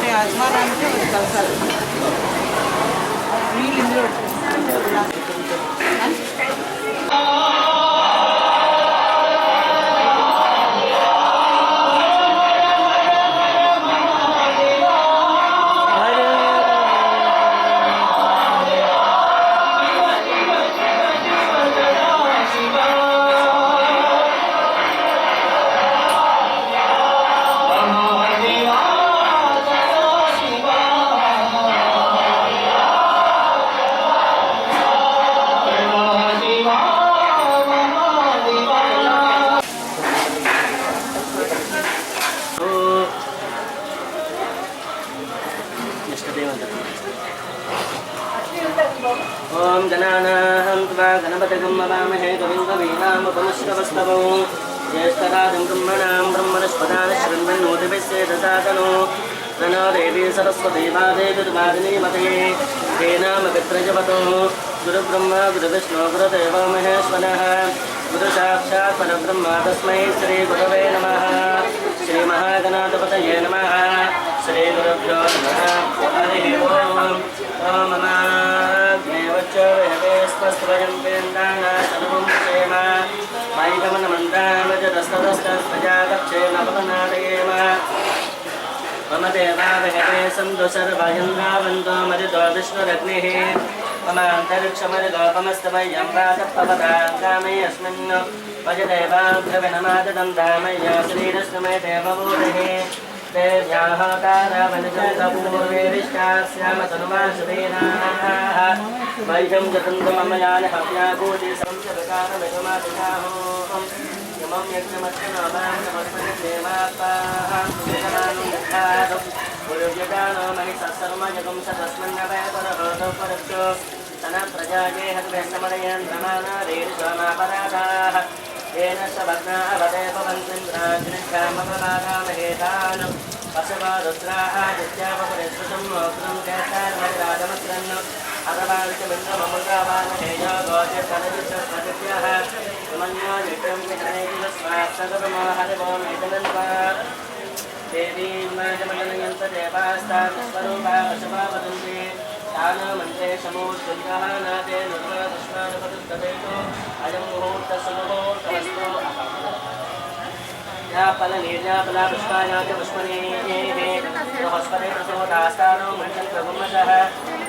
అంటే అజ్మానానికి కలసాలి నీళ్ళు ఇందులో ओम गणानाहं त्वा गणपतिगं ववामहे कविं कवीनामुपमश्रवस्तवं ज्येष्ठराजं ब्रह्मणां ब्रह्मणस्पदान शृण्वन्नोतिभिस्सेदसातनो प्रणो देवी सरस्वती वादेवीर्वादिनीमते तेनामपित्रजवतो गुरुब्रह्मा गुरुविष्णु गुरुदेवो महेश्वरः गुरुसाक्षात् परब्रह्म तस्मै श्रीगुरवे नमः श्रीमहागणाधिपतये नमः श्रीगुरुभ्यो नमः हरिः ओम् ओम नमः स्वस्वयं केन्द्राणा सर्वं क्षेम मैगमनमन्दामजदस्तदस्तस्प्रजागच्छेन पतनादयेम मम देवावहते सन्तु सर्वयन्दावन्तो मदितो विष्णुरग्निः मम अन्तरिक्षमरिलोपमस्तमय्यं प्रातःपवताङ्गामि अस्मिन् वजदेवाभ्यविनमाददं धामय्य श्रीरश्नुमे देवभूतिः ते व्याहतारावनिजपूर्वेरिष्टास्यामतनुमासुधीनाः वैषं जतन्तममयानि हव्याभूति संशविकारमिषमादिशाहोऽहं यमं यज्ञमत्यनोमां नमस्मनि देवापाहं सुजनानुमुखादं गुरुव्यजानो मणिसत्सर्वजगं सतस्मिन्नवैपरभोतौ परभ्यो तनप्रजाये हद्भ्यस्तमनयन् प्रमाणादेशमापराधाः येन सवग्ना अवदेपवन्तिन्द्राग्निग्रामपराधामहेतान् वसवारुद्राः दित्यापरिश्रुतं मोत्रं केतार्मराजमत्रन् अरवादिकमिन्द्रममुद्रावानहेयो गोचरतनजितस्मृतिभ्यः सुमन्यो नित्यं विघ्नैकस्वात्सगमो हरिवोमेतनन्वा देवीं माजमनयन्त देवास्तास्वरूपा वसवा वदन्ति तान मन्त्रे समोत्तुल्यः नाते निर्वदुष्मानुपदुत्तदेतो अयं मुहूर्तसमुहूर्तमस्तु यापलनीर्यापला पुष्पायाच पुष्पनेः बृहस्पते प्रसोदास्तानो मण्डलं प्रभुमसः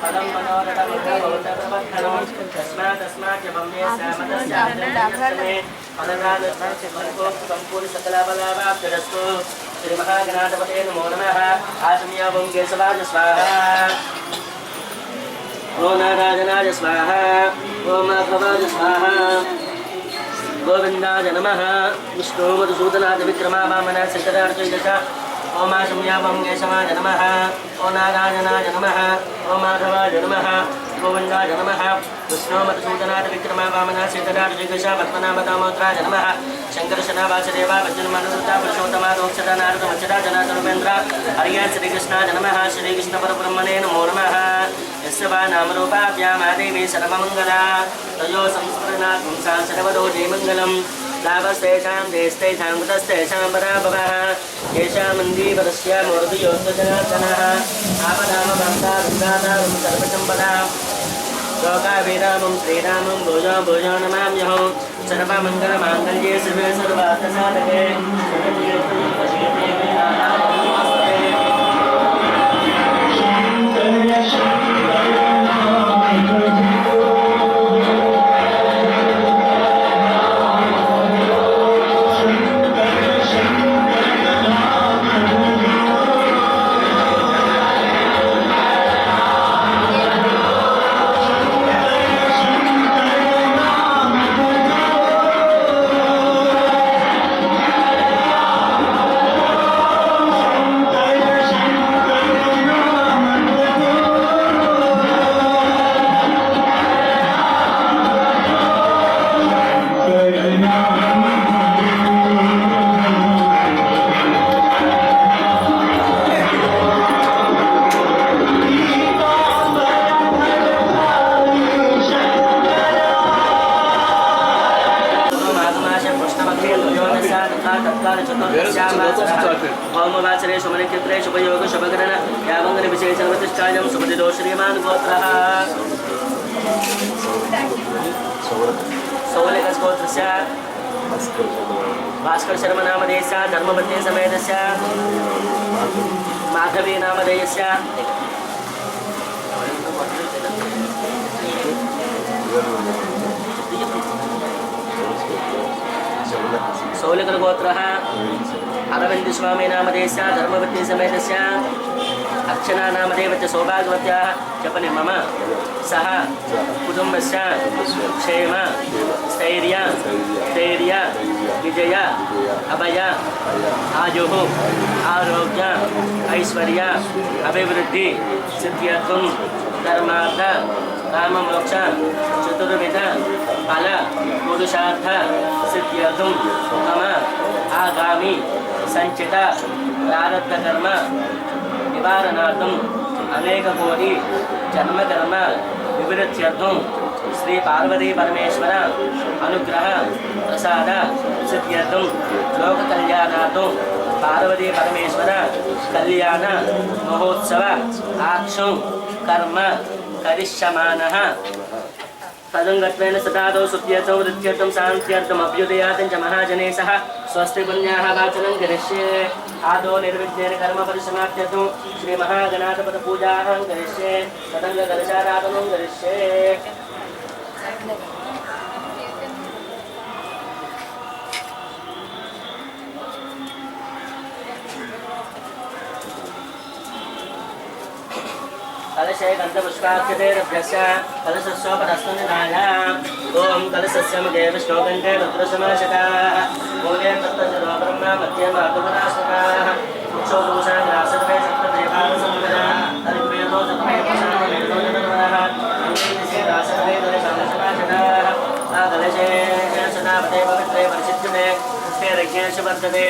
पदं मनोरथमुद्रभूतप्रबद्धनो तस्मात् वम्ये श्यामतस्यामे पदनादस्मर्चिमन्कोक्तसम्पूर्णसकलाबलावाप्तिरस्तु श्रीमहागणाधिपते नमो नमः आचम्यावं केशवाज स्वाहा ओम नारायणाय स्वाहा ओम माधवाय स्वाहा गोविंदाय नमः विष्णु मधुसूदनाय विक्रमा वामना सिद्धरार्चयच ओम संयावं केशवाय नमः ओम नारायणाय नमः ओम माधवाय नमः गोविंदाय नमः विष्णु मधुसूदनाय विक्रमा वामना सिद्धरार्चयच पद्मनाभदामोदराय नमः शंकरशना वासुदेवा वज्रमनुरुद्धा पुरुषोत्तमा दोक्षदा नारद वज्रा जनार्दनेन्द्र हरिय श्रीकृष्णाय नमः श्रीकृष्ण परब्रह्मणे नमो नमः यस्य वा नामरूपाभ्यामादेवी सर्वमङ्गला तयो संस्मरणात् पुंसां सर्वतो जयमङ्गलं लाभस्तेषां देशस्तेषां कृतस्तेषां पराभवः येषामन्दीवरस्य मूर्तियोस्तजनार्दनः आपदामभक्ता दुर्गादां सर्वसम्पदां लोकाभिरामं श्रीरामं भूयो भूयो नमाम्यहं सर्वमङ्गलमाङ्गल्ये शिवे सर्वार्थसाधके काल चतुर्दश्यावासरः ओम वासरे सुमनक्षत्रे शुभयोग शुभकरण यावंगन विशेषण प्रतिष्ठायं सुमतिदो श्रीमान गोत्रः सौलिकस गोत्रस्य भास्कर शर्मा नामधेयस्य धर्मपत्नी समेतस्य माधवी नामधेयस्य सौलिकर गोत्रः अरविंद स्वामी नामधेयस्य धर्मपत्नी समेतस्य अर्चना नामधेयस्य सौभाग्यवत्याः जपने मम सह कुटुम्बस्य क्षेम स्थैर्य धैर्य विजय अभय आयुः आरोग्य ऐश्वर्य अभिवृद्धि सिद्ध्यर्थं धर्मार्थ काममोक्ष चतुर्विध फल पुरुषार्थ सिद्ध्यर्थं मम आगामी संचित प्रारब्ध कर्म निवारणार्थं अनेक कोटि जन्म कर्म विवृत्यर्थं श्री पार्वती परमेश्वर अनुग्रह प्रसाद सिद्ध्यर्थं लोक कल्याणार्थं पार्वती परमेश्वर कल्याण महोत्सव आक्षुं कर्म करिष्यमानः तदंगत्वेन सदादौ सुत्यर्थं वृद्ध्यर्थं शान्त्यर्थम् अभ्युदयातं च महाजने सह स्वस्ति पुण्याः वाचनं करिष्ये आदौ निर्विघ्नेन कर्म परिसमाप्त्यर्थं श्री महागणाधिपति पूजां करिष्ये तदंग कलशाराधनं करिष्ये कलशे गन्धपुष्पाक्षतेरभ्यस्य कलशस्योपरस्तनिधाय ओम कलशस्य मुखे विष्णुकण्ठे रुद्रसमाशकाः मूले तत्तजरो ब्रह्मा मध्ये मातुमनाशकाः वृक्षोदूषाग्रासर्वे सप्तदेवासमुद्रा तर्वेदो चतुर्वेदो जनवरः सर्वे कलशमाशकाः कलशे सदापते पवित्रे परिचित्यते रज्ञेश वर्तते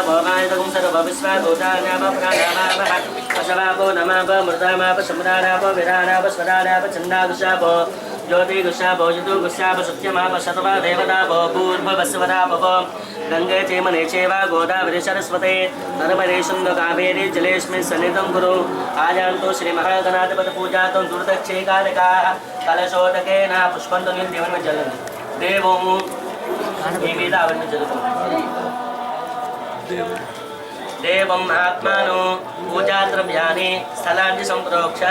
भोगायतकं सर्वविश्वाभूतान्यापप्राणामापः अशवापो नमापो मृतामाप सम्राणापो विराणाप स्वराणाप छन्दागुशापो ज्योतिगुशापो यदुगुशाप सत्यमाप शतवा देवतापो पूर्ववस्वरापो गंगे चेमने चेवा गोदावरी सरस्वते नर्मदे सिन्धु कावेरी जलेऽस्मिन् सन्निधिं कुरु आयान्तु श्रीमहागणाधिपति पूजातं दुर्दक्षेकालिकाः कलशोदकेन पुष्पन्तु निर्देवन् जलन्ति देवं देवम् आत्मानो पूजाद्रव्याणि स्थलानि सम्प्रोक्ष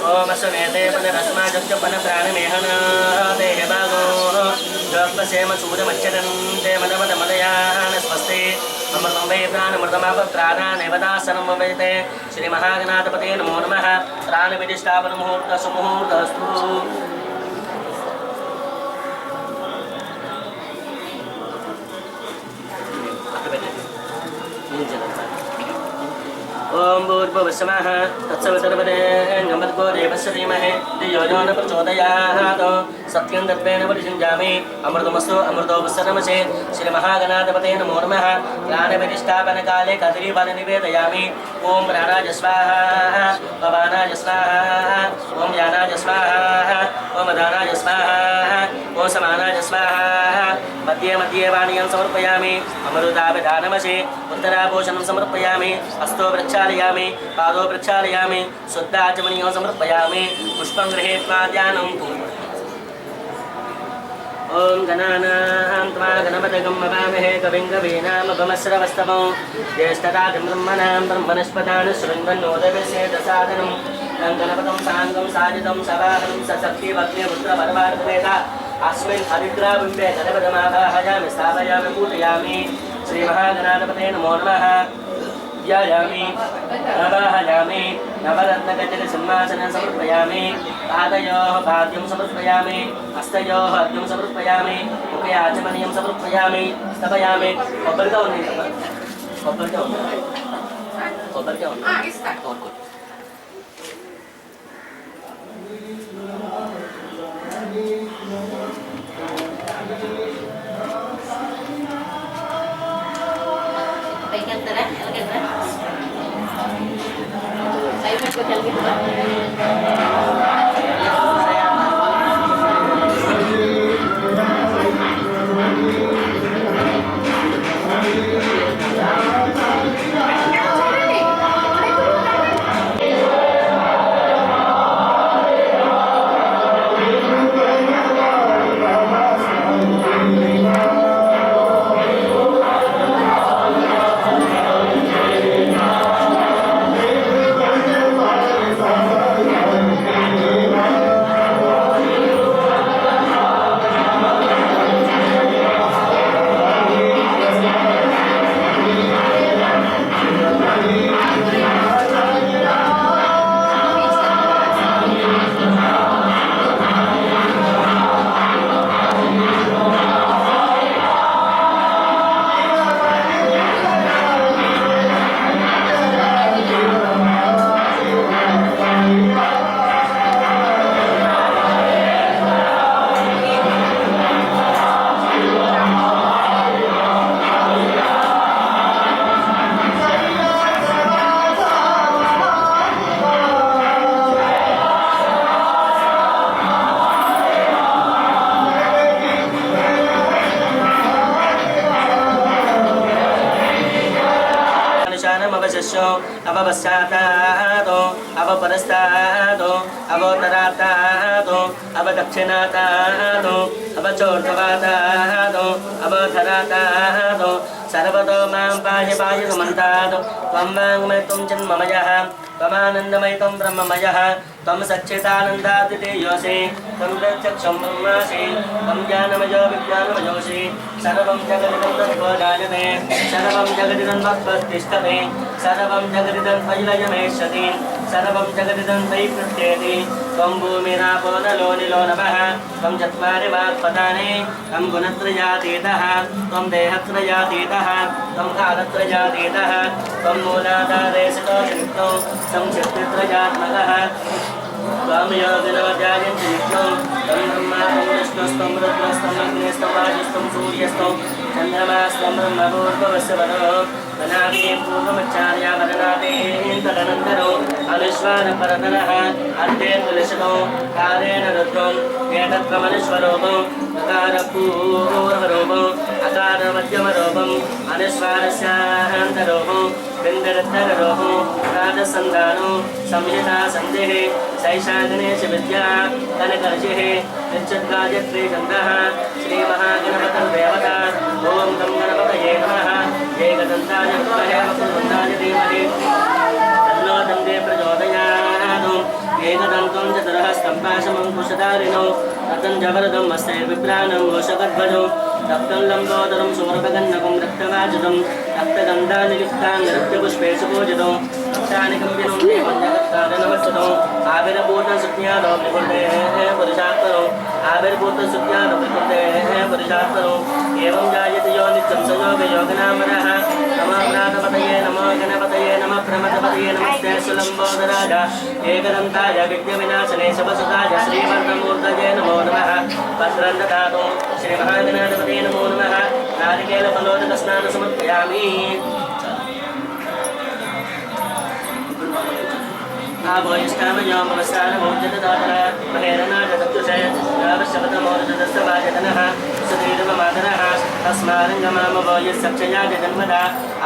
ओम अस्मेते पुनरस्माजस्य पुनप्राणमेहन देहभागो जोक्पसेम सूर्यमच्चरन्ते मनमदमलयान स्वस्ति अमृतं वै प्राणमृतमापप्राणानेव दासनं वैते श्रीमहागणाधिपते नमो नमः प्राणविधिष्ठापनमुहूर्तसुमुहूर्तस्तु ओम भूर्भुवस्सुमः तत्सवितुर्वरेण्यं भर्गो देवस्य धीमहि धियो यो न प्रचोदयात् सत्यं दत्तेन परिषिञ्जामि अमृतमस्तु अमृतोपस्सरमसे श्रीमहागणाधिपते नमो नमः प्राणप्रतिष्ठापनकाले कदलीफलं निवेदयामि ओम प्राणाय स्वाहा पवनाय स्वाहा ओम यानाय स्वाहा ओम दानाय स्वाहा ओम समानाय स्वाहा मध्ये मध्ये वाणियं समर्पयामि अमृताभिधानमसे उत्तराभूषणं समर्पयामि हस्तो प्रक्षालयामि पादो प्रक्षालयामि शुद्धाचमनीयं समर्पयामि पुष्पं गृहीत्वा ध्यानं ओम गणानां त्वा गणपतिगं ववामहे कविं कवीनामुपमश्रवस्तमं ज्येष्ठराजं ब्रह्मणां ब्रह्मणस्पदान् शृण्वन्नोदयसेदसादनं गणपतं साङ्गं साजितं सवाहनं सशक्तिभक्तिपुत्रपरमार्थवेदा अस्मिन् हरिद्राबिम्बे गणपतिमावाहयामि स्थापयामि पूजयामि श्रीमहागणाधिपते नमो नमः ध्यायामि आवाहयामि नवरत्नगजसिंहासनं समर्पयामि पादयोः पाद्यं समर्पयामि हस्तयोः अर्घ्यं समर्पयामि मुखे आचमनीयं समर्पयामि स्तवयामि కొబ్బరికాయ ఉంది కొబ్బరికాయ ఉంది ఇస్తా పైకి వెళ్తారా ఎలాగెళ్తారా పై పెట్టుకోవాలి వెళ్తారా पश्चातातो अब परस्तातो अब उत्तरातातो अब दक्षिणातातो अब चोर्ध्वातातो अब धरातातो सर्वतो मां पाहि पाहि सुमन्तातो त्वं वाङ्मय त्वं चिन्मयः त्वमानन्दमय त्वं ब्रह्ममयः त्वं सच्चिदानन्दातिथेयोऽसि त्वं प्रत्यक्षं ब्रह्मासि त्वं ज्ञानमयो विज्ञानमयोऽसि सर्वं जगदिदं तत्त्वो जायते सर्वं जगदिदं तत्त्वतिष्ठते सर्वं जगदिदं त्वयिलयमेष्यति सर्वं जगदिदं त्वयि पृथ्येति त्वं भूमिरापो नलो निलो नभः त्वं चत्वारि वाक्पदानि त्वं गुणत्रयातीतः त्वं देहत्रयातीतः त्वं कालत्रयातीतः त्वं मूलाधारेशितोऽनित्यो त्वं चित्तत्रयात्मकः त्वं योगिनोऽध्यायन्ति नित्यं त्वं ब्रह्मा त्वं विष्णुस्त्वं रुद्रस्त्वं अग्निस्त्वं वायुस्त्वं सूर्यस्त्वं चन्द्रमास्त्वं ब्रह्मभूर्भुवस्य वरो वनादीं पूर्वमच्चार्यावरणादेन्तदनन्तरो अनुस्वारपरतरः अर्धेन्दुलिशतो कालेन रुद्रम् एतत्त्वमनुस्वरूपम् अकारपूर्वरूपम् अकारमध्यमरूपम् अनुस्वारस्यान्तरूपम् बिन्दरत्तररूपम् राजसन्धानो संहिता सन्धिः सैषा गणेशविद्या कनकर्षिः निश्चिद्गायत्री छन्दः श्रीमहागणपतिर्देवता ॐ तं गणपतये नमः एकदन्ताय विद्महे वक्रतुण्डाय धीमहि तन्नो दन्ते प्रचोदयात् एकदन्तं चतुरहस्तं पाशमङ्कुशधारिणो रतं च वरदं हस्तैर्बिभ्राणं घोषगध्वजो रक्तं लम्बोदरं सुवर्पगन्नकं रक्तवाजितं रक्तगन्धानि लिप्तानि रक्तपुष्पेषु पूजितो रक्तानि कम्पिनं देवं जगत्कार्य नमस्कृतो आविर्भूतसुज्ञानो विकृतेः पुरुषात्मनो आविर्भूतसुज्ञानो विकृतेः पुरुषात्मनो एवं जायते यो नित्यं स योगयोगनामनः नमो प्रातपतये नमो गणपतये नमः प्रमथपतये नमस्ते सुलम्बोदराय एकदन्ताय विघ्नविनाशने शवसुताय श्रीवर्धमूर्तये नमो नमः भद्रं ददातु श्रीमहागणाधिपतये नमो नमः नारिकेलफलोदकस्नानं समर्पयामि आभोयष्टामयों भवस्तानमोर्जतदातः महेरनाटदक्षुषे यावशब्दमोर्जतस्तवाजतनः सुधीर्वमातरः तस्मारङ्गमामभोयस्सक्षया जगन्मदा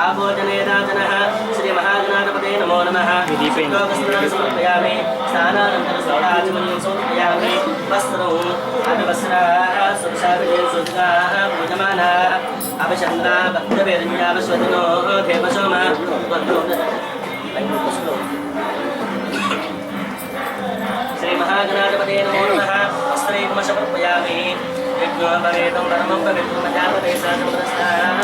आभोजनेदातनः श्रीमहागणाधिपतये नमो नमः लोकस्नानं समर्पयामि स्नानानन्तरं समर्पयामि वस्त्रम् अभिवस्त्राः सुरसाविजय सुजाः पूजमानाः अभिचन्द्रा भक्तवेदन्यावस्वतिनो देवसोमा श्रीमहागणाधिपतये नमो नमः वस्त्रैकं समर्पयामि यज्ञोपवेदं परमं पवित्रमजापते साधुमनस्ताः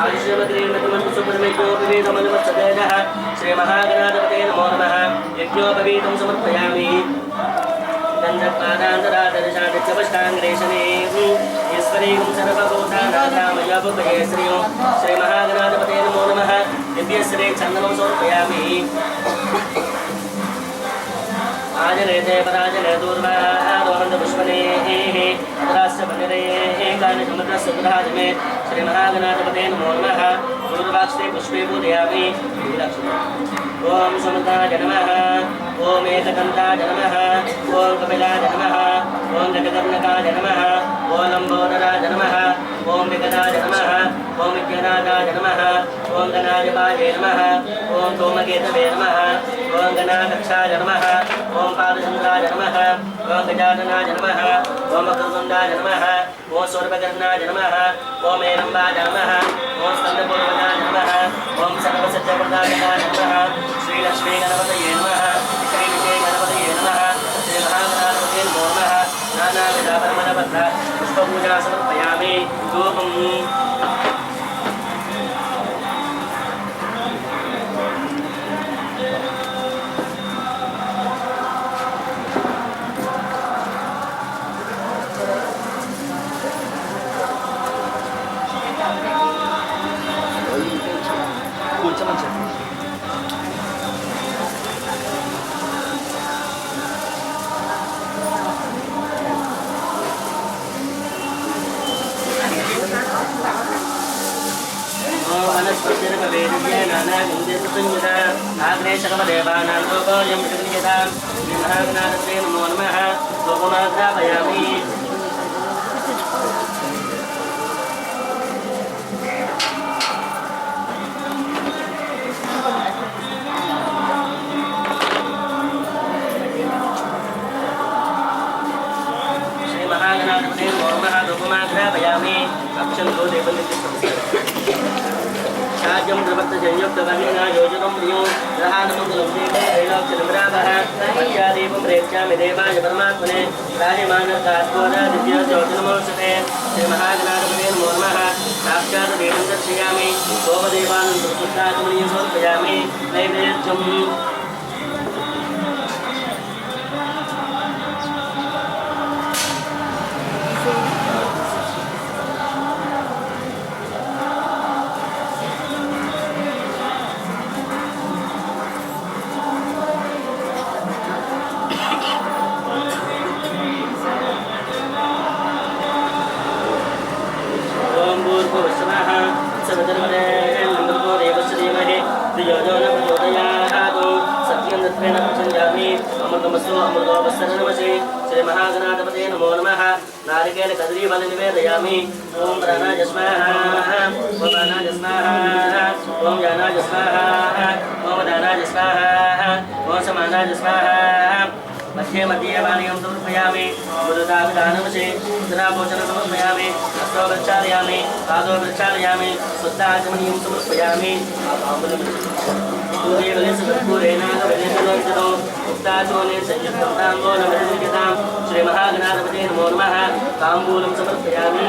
आयुष्यमग्रीर्मितमन्तुसुप्रमेज्ञोपवेदमनुवत्सतेजः श्रीमहागणाधिपतये नमो नमः यज्ञोपवेदं समर्पयामि गन्धपादान्तरादर्शादित्यपष्टाङ्ग्रेशने ईश्वरीं सर्वभूतानाथामयापये श्रियो श्रीमहागणाधिपतये नमो नमः दिव्यश्री चन्दनं समर्पयामि आजनेते पराजने दूर्वारोहन्तपुष्पनेः अतरास्य पनिरेः कानिसमुद्रस्सुराजमे श्रीमहागणाधिपतये नमो नमः दूर्वाक्षते पुष्पे पूजयामि ॐ समुद्राय नमः ॐ एकदन्ताय नमः ॐ कपिलाय नमः ॐ गजकर्णकाय नमः ॐ लम्बोदराय नमः ॐ विकटाय नमः ॐ विज्ञानाय नमः ॐ गणाधिपाय नमः ॐ धूमकेतवे नमः ॐ गणाध्यक्षाय नमः ॐ पादचन्द्राय नमः ॐ गजाननाय नमः ॐ मकरतुण्डाय नमः ॐ शूर्पकर्णाय नमः ॐ हेरम्बाय नमः ॐ स्कन्दपूर्वजाय नमः ॐ सर्वसत्यप्रदायकाय नमः श्रीलक्ष्मी गणपतये नमः श्रीविजय गणपतये नमः श्रीमहागणाधिपतये नमो नमः नानाविधपरमलपत्र पुष्पपूजा समर्पयामि धूपम् आग्नेशकमदेवानां लोकोऽयं प्रतिनियतां श्रीमहागणाधिपतये नमो नमः लोकमाग्रापयामि समाग्रापयामि अक्षन्तो देवनित्यं शाज्यं द्रवत्तजंयुक्तवर्णिना योजनं प्रियो ग्रहाणमङ्गलं देवैलोक्यनिमरावः मध्यादीपं प्रेक्ष्यामि देवाय परमात्मने राजमानकात्मोरादित्यज्योतिर्मोषते श्रीमहागणाधिपते नमो नमः साक्षात् देवं दर्शयामि सोमदेवानं सुष्टात्मनीयं समर्पयामि नैवेद्यम् श्री महागणाधिपते नमो नमः नारिकेल कदली फल निवेदयामि ओम प्राणाय स्वाहा ओम प्राणाय स्वाहा ओम ज्ञानाय स्वाहा ओम दानाय स्वाहा ओम समानाय स्वाहा मध्ये मध्ये वाणियं समर्पयामि मुदुताभिधानमसि मुद्राभोजनं समर्पयामि हस्तो प्रक्षालयामि पादौ प्रक्षालयामि शुद्धाचमनीयं समर्पयामि श्री महागणाधिपते नमो नमः ताम्बूलं समर्पयामि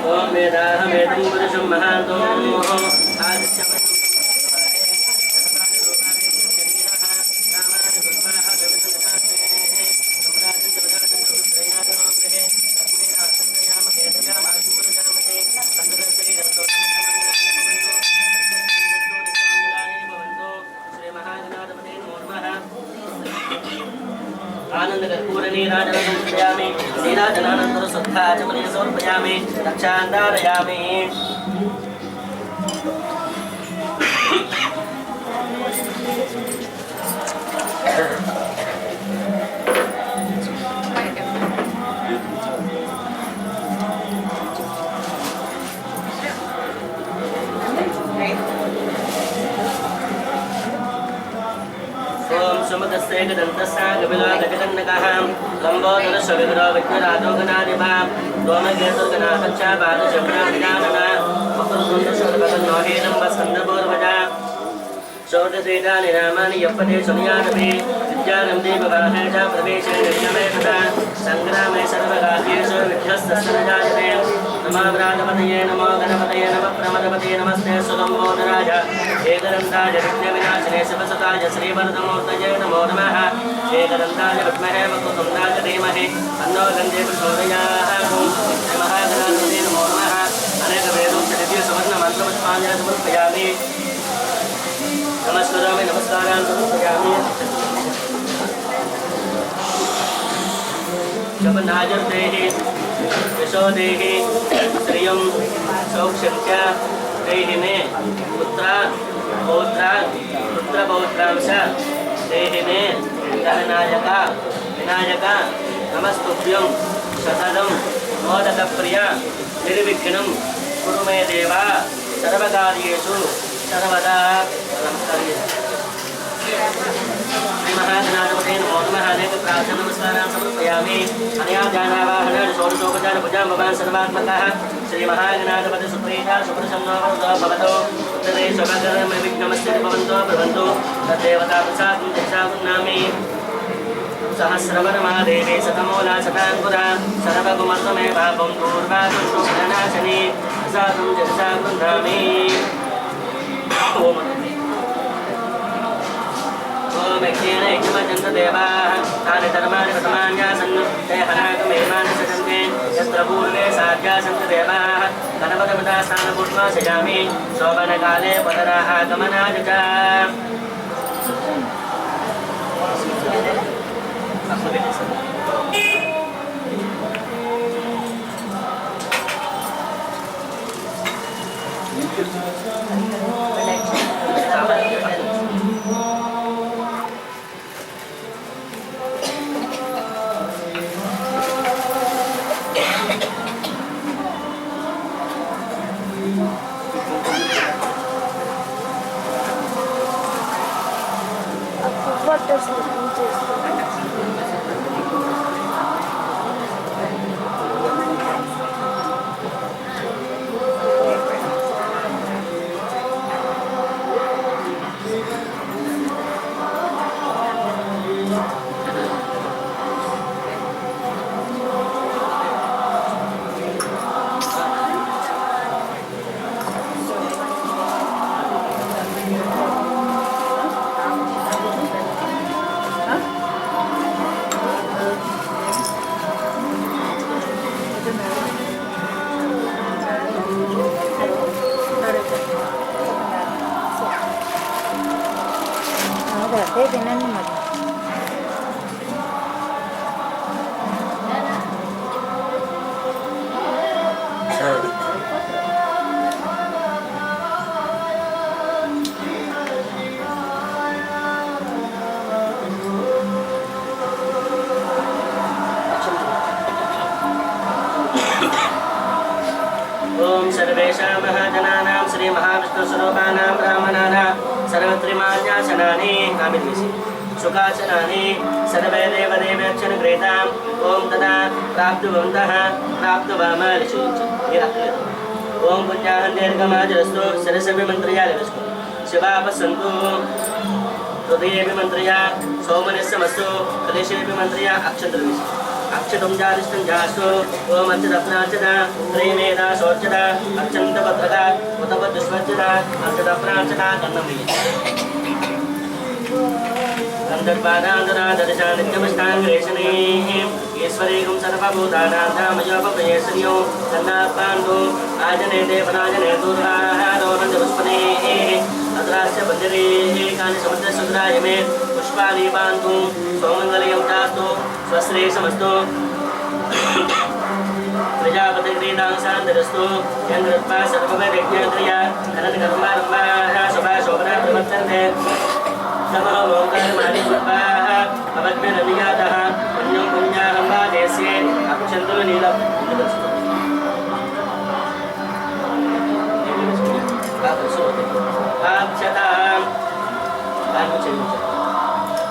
ओम वेदाहमेतं पुरुषं महान्तो नीराजनसमर्पयामि नीराजनानन्तरं शुद्धाचमनीयं समर्पयामि रक्षान्धारयामि सुमदस्तेकदन्तस्सा कपिला गजकन्नकः लम्बोदरस्वविग्रहो विघ्नराजोगणाधिपः दोमकेतुर्गणाकच्छा पादशब्दाभिधानः वक्रतुण्डशूलभगन्नोहेनं वस्कन्दपूर्वजा षोडशेतानि नामानि यप्पते शृणुयादपि विद्यानं दीपवाहे च प्रवेशे नित्यमे तथा सङ्ग्रामे सर्वकार्येषु विद्यस्तस्य न जायते नमः व्रातपतये नमो गणपतये नमः प्रमदपतये नमस्ते सुलम्बोदराय एकदन्ताय विघ्नविनाशिने शिवसुताय श्रीवरदमूर्तये नमो नमः एकदन्ताय विद्महे वक्रतुण्डाय धीमहि तन्नो गन्धे प्रचोदयात् श्रीमहागणाधिपते नमो नमः अनेकवेदोक्तदिव्यसुवर्णमन्त्रपुष्पाञ्जलिं समर्पयामि नमस्कारामि नमस्कारान् समर्पयामि जपनाजर देहि यशो देहि श्रियं सौख्यं च देहि मे पुत्रपौत्रांश देहि मे विनायक नमस्तुभ्यं शतदं मोदकप्रिया निर्विघ्नं कुरु मे देवा सर्वकार्येषु सर्वदा नमस्कार्ये श्रीमहागणाधिपते नमो नमः अनेक प्रार्थना नमस्कारान् समर्पयामि अनया ध्यानावाहन षोडशोपचार पूजां भवान् सर्वात्मकः श्रीमहागणाधिपति सुप्रीता सुप्रसन्नो भवतो उत्तरे स्वभगरं विघ्नमस्य भवन्तो भवन्तु तद्देवता प्रसादं दक्षागुन्नामि सहस्रवरमादेवी शतमूला शताङ्कुरा सर्वगुमत्वमे पापं दूर्वादुष्टोपनाशनी साधुं जगसा गृह्णामि ओम यज्ञेन यज्ञमजन्त देवाः तानि धर्माणि प्रथमान्यासन् ते हनाकमेवानि सजन्ते यत्र पूर्वे साध्यासन्त देवाः गणपतिमता स्थानपूर्वा सजामि शोभनकाले पदराः गमनाय च ओम सर्वेषां महाजनानां श्री महाविष्णुस्वरूपानां ब्राह्मणानां सर्वत्रिमान्यासनानि कामिद्विषि सुखासनानि सर्वे देवदेवेक्षण ग्रेताम् ओम तदा प्राप्तुवन्तः प्राप्तुवामालिषु ओम पुण्याहं दीर्घमाजरस्तु सरसविमन्त्रयालिवस्तु शिवापस्सन्तु हृदयेऽभिमन्त्रया सौमनस्यमस्तु कलेशेऽभिमन्त्रया अक्षत्रविषि अक्षतं जारिष्ठं जासु ओम अर्चदप्रार्चदा त्रयमेधा शोचदा अर्चन्तपत्रदा उतपदुष्वचदा अर्चदप्रार्चदा कर्णमयि गन्धर्वादान्तरादर्शानित्यमष्टाङ्गेशनेः ईश्वरेगं सर्वभूतानां धामयोपप्रयेशन्यो कन्नापाण्डो आजने देवनाजने दूर्वाहारोरञ्जपुष्पनेः अत्रास्य बन्दिरेः कानि समुद्रसुद्राय मे पुष्पाणि पान्तु सौमङ्गलयं चास्तु स्वश्रेयसमस्तु प्रजापतिर्वेदांसान्तरस्तु यन्कृत्वा सर्ववैज्ञात्रिया अनन्तकर्मारम्भाः शुभाशोभना प्रवर्तन्ते नमो ओंकारमादिस्वरूपाः अवद्भिरनियातः पुण्यं पुण्याहं देशे अक्षन्तु नीलम्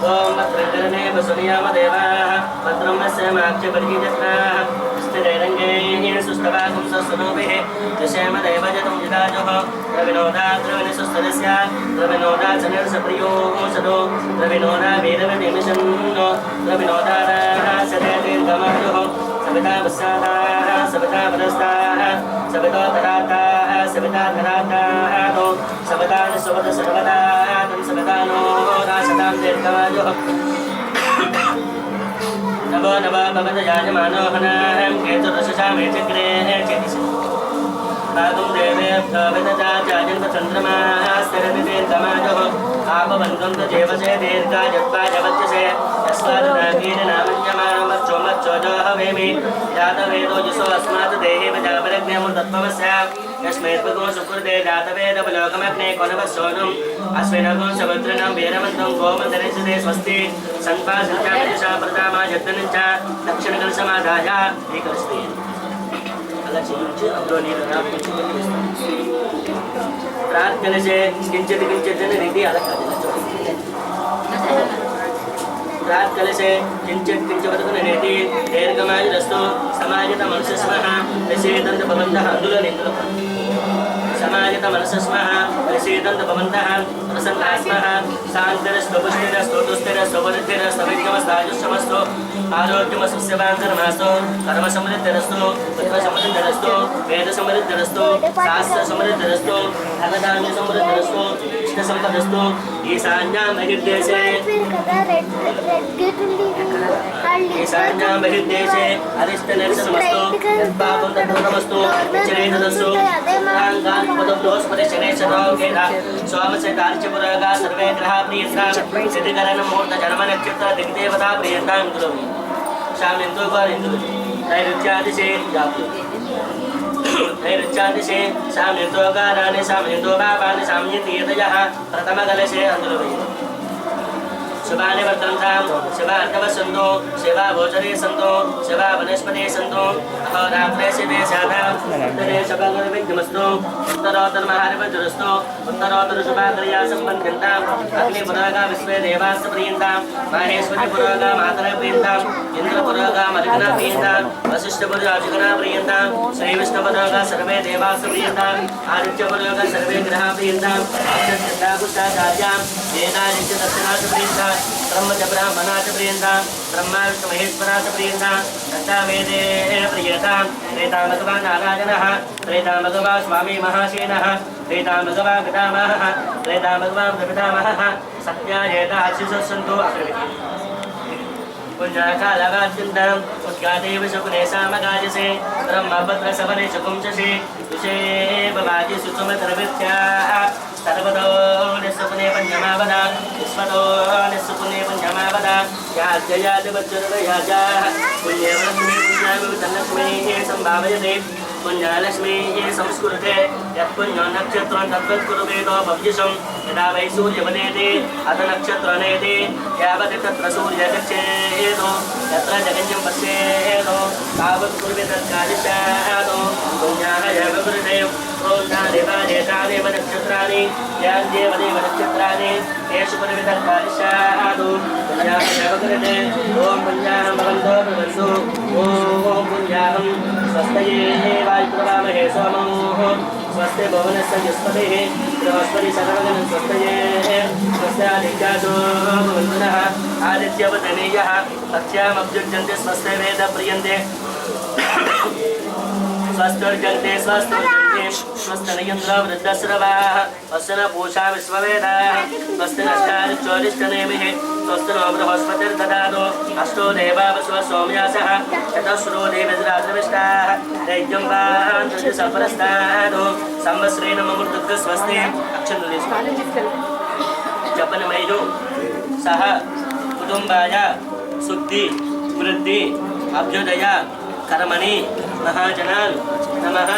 ओम भद्रकर्णे वसुनियाम देवाः भद्रं वस्यमाक्षपरिजत्राः स्थिरैरङ्गैः सुस्तवाकुं सस्वनोभिः दशेम दैवजतं जिदाजः द्रविनोदा द्रविणसुस्तरस्य द्रविनोदा चनिर्सप्रियो सदो द्रविनोदा वीरवनिमिषन्नो द्रविनोदा सदैर्गमायुः सविता वस्साः सविता वरस्ताः सविता धराताः सविता धराताः नो सविता सुवद सर्वदा सविता नो राशतां दीर्घमायुः नवो नव भवत याजमानो हनाहं केतुरशशामे चक्रे चेतिषि रागं देवेभ्यो विदजाचार्यन्त चन्द्रमाः स्थिरति दीर्घमायुः आपवन्तं तजेवसे दीर्घायत्वायवत्यसे यस्मादनागीरनामन्यमानमर्चो मर्चोजो हवेमि जातवेदो यशो अस्मात् देहे प्रजापरज्ञमृतत्वमस्य यस्मैर्भगो सुकृते जातवेदवलोकमग्ने कोनवस्योनुम् अश्विनगो समुद्रनं वीरमन्तं गोमन्दरिषदे स्वस्ति सन्पासञ्चामदिशा प्रजामा यत्नञ्च दक्षिणकलशमादाय एकस्ति అలా చేయించి అందులో నీళ్ళు రాపించి ప్రార్థన కించిత్ కించిత్ రీతి అలా కాదు प्रार्थना से किंचित किंचित नीति दीर्घमायुरस्तु समाजित मनुष्य स्मः निषेधंत भवन्तः अंदुल निंदुल समायत मनसस्मः प्रसीदन्त भवन्तः प्रसन्नास्मः शान्तिरस्तु पुष्टिरस्तु तुष्टिरस्तु बुद्धिरस्तु विद्यमस्ताजुष्टमस्तु आरोग्यमस्तु वान्तर्मास्तु कर्मसमृद्धिरस्तु पुत्रसमृद्धिरस्तु वेदसमृद्धिरस्तु शास्त्रसमृद्धिरस्तु धनधान्यसमृद्धिरस्तु इष्टसम्पदस्तु ईशान्यां बहिर्देशे ईशान्यां बहिर्देशे अरिष्टनिर्शनमस्तु यत्पापं तद्दूरमस्तु विचरेतदस्तु शनेश्वरोगेन सोमसेतार्च्यपुरगा सर्वे ग्रहा प्रियन्तां सिद्धिकरणमुहूर्तजन्मनक्षत्र दिग्देवता प्रियन्तां करोमि शामिन्दु परिन्दु नैऋत्यादिशे नैऋत्यादिशे शामिन्दोगाराणि शामिन्दोपापानि शाम्यतीर्थयः प्रथमकलशे अन्दुलभि शिवानि वर्तन्तां शिवार्कवसन्तो शिवा भोजने सन्तो शिवा वनस्पते सन्तो अहोरात्रे शिवे शातां उत्तरे शपगर्विघ्नमस्तु उत्तरोत्तरमहारिवज्रस्तु उत्तरोत्तरशुभाक्रिया सम्पन्यन्ताम् अग्निपुरोगा विश्वे देवास्तु प्रियन्तां माहेश्वरी पुरोगा मातरः प्रियन्तां इन्द्रपुरोगा मलिना प्रियन्तां वसिष्ठपुरोगा प्रियन्तां श्रीविष्णुपुरोगा सर्वे देवास्तु प्रियन्तां आदित्यपुरोगा सर्वे ग्रहा प्रियन्तां अक्षरसिद्धाकुष्ठाचार्यां वेदादित्य दर्शनात् प्रियन्तां ब्रह्म च ब्राह्मणा च प्रियन्तां ब्रह्मा विष्णु महेश्वरा च प्रियन्तां दत्तावेदे प्रियतां त्रेता भगवान् नारायणः त्रेता भगवान् स्वामी महासेनः त्रेता भगवान् पितामहः त्रेता भगवान् प्रपितामहः सत्यायेता शिशुसन्तु अप्रविति पुण्याकालवाच्यन्तम् उत्गादेव शुकुने सामगायसे ब्रह्मभद्रसवने शुकुंशसे विषे बवाजि सुसुमतरवित्याः सर्वतो निस्सुकुने पञ्चमावदा विश्वतो निस्सुकुने पञ्चमावदा याज्ञयादिवज्रदयाजाः पुण्यवलक्ष्मी पुण्यावितलक्ष्मीः सम्भावयते पुण्यालक्ष्मी ये संस्कृते यत्पुण्यो नक्षत्रं तद्वत्कुरुवेदो भव्यशं यदा वै सूर्यवनेति अथ नक्षत्रनेति यावत् तत्र सूर्यगच्छेदो यत्र जगन्यं पश्येदो तावत् कुर्वे तत्कालिशादो पुण्याः एव कुरुते प्रोन्नादेवादेतादेव नक्षत्राणि यान्देवदेव नक्षत्राणि तेषु कुर्वे तत्कालिशादो पुण्याः एव कुरुते ॐ पुण्याः भवन्तो भवन्तु ॐ पुण्याहं स्वस्तये वायुप्रवामहे सोमोः स्वस्ति भुवनस्य युष्पतिः बृहस्पति सर्वगणं स्वस्तये स्वस्यादित्यासो भवन्तु नः आदित्यवदनीयः तस्यामभ्युज्यन्ते स्वस्ते वेद प्रियन्ते स्वस्तिर्जन्ते स्वस्तिर्जन्ते स्वस्तनयन्द्रो वृद्धस्रवाः स्वस्ति न पूषा विश्ववेदाः स्वस्ति नष्टारिश्चोरिष्टनेमिः स्वस्ति नो बृहस्पतिर्ददातु अष्टो देवावसव सोम्यासः चतुस्रो देवद्राद्रविष्टाः दैत्यं वान्तर्यसपरस्तादो संवत्सरेण ममुर्दुग्ध स्वस्ति जपनमयो सह कुटुम्बाय शुद्धि वृद्धि अभ्युदय कर्मणि महाजनान् नमः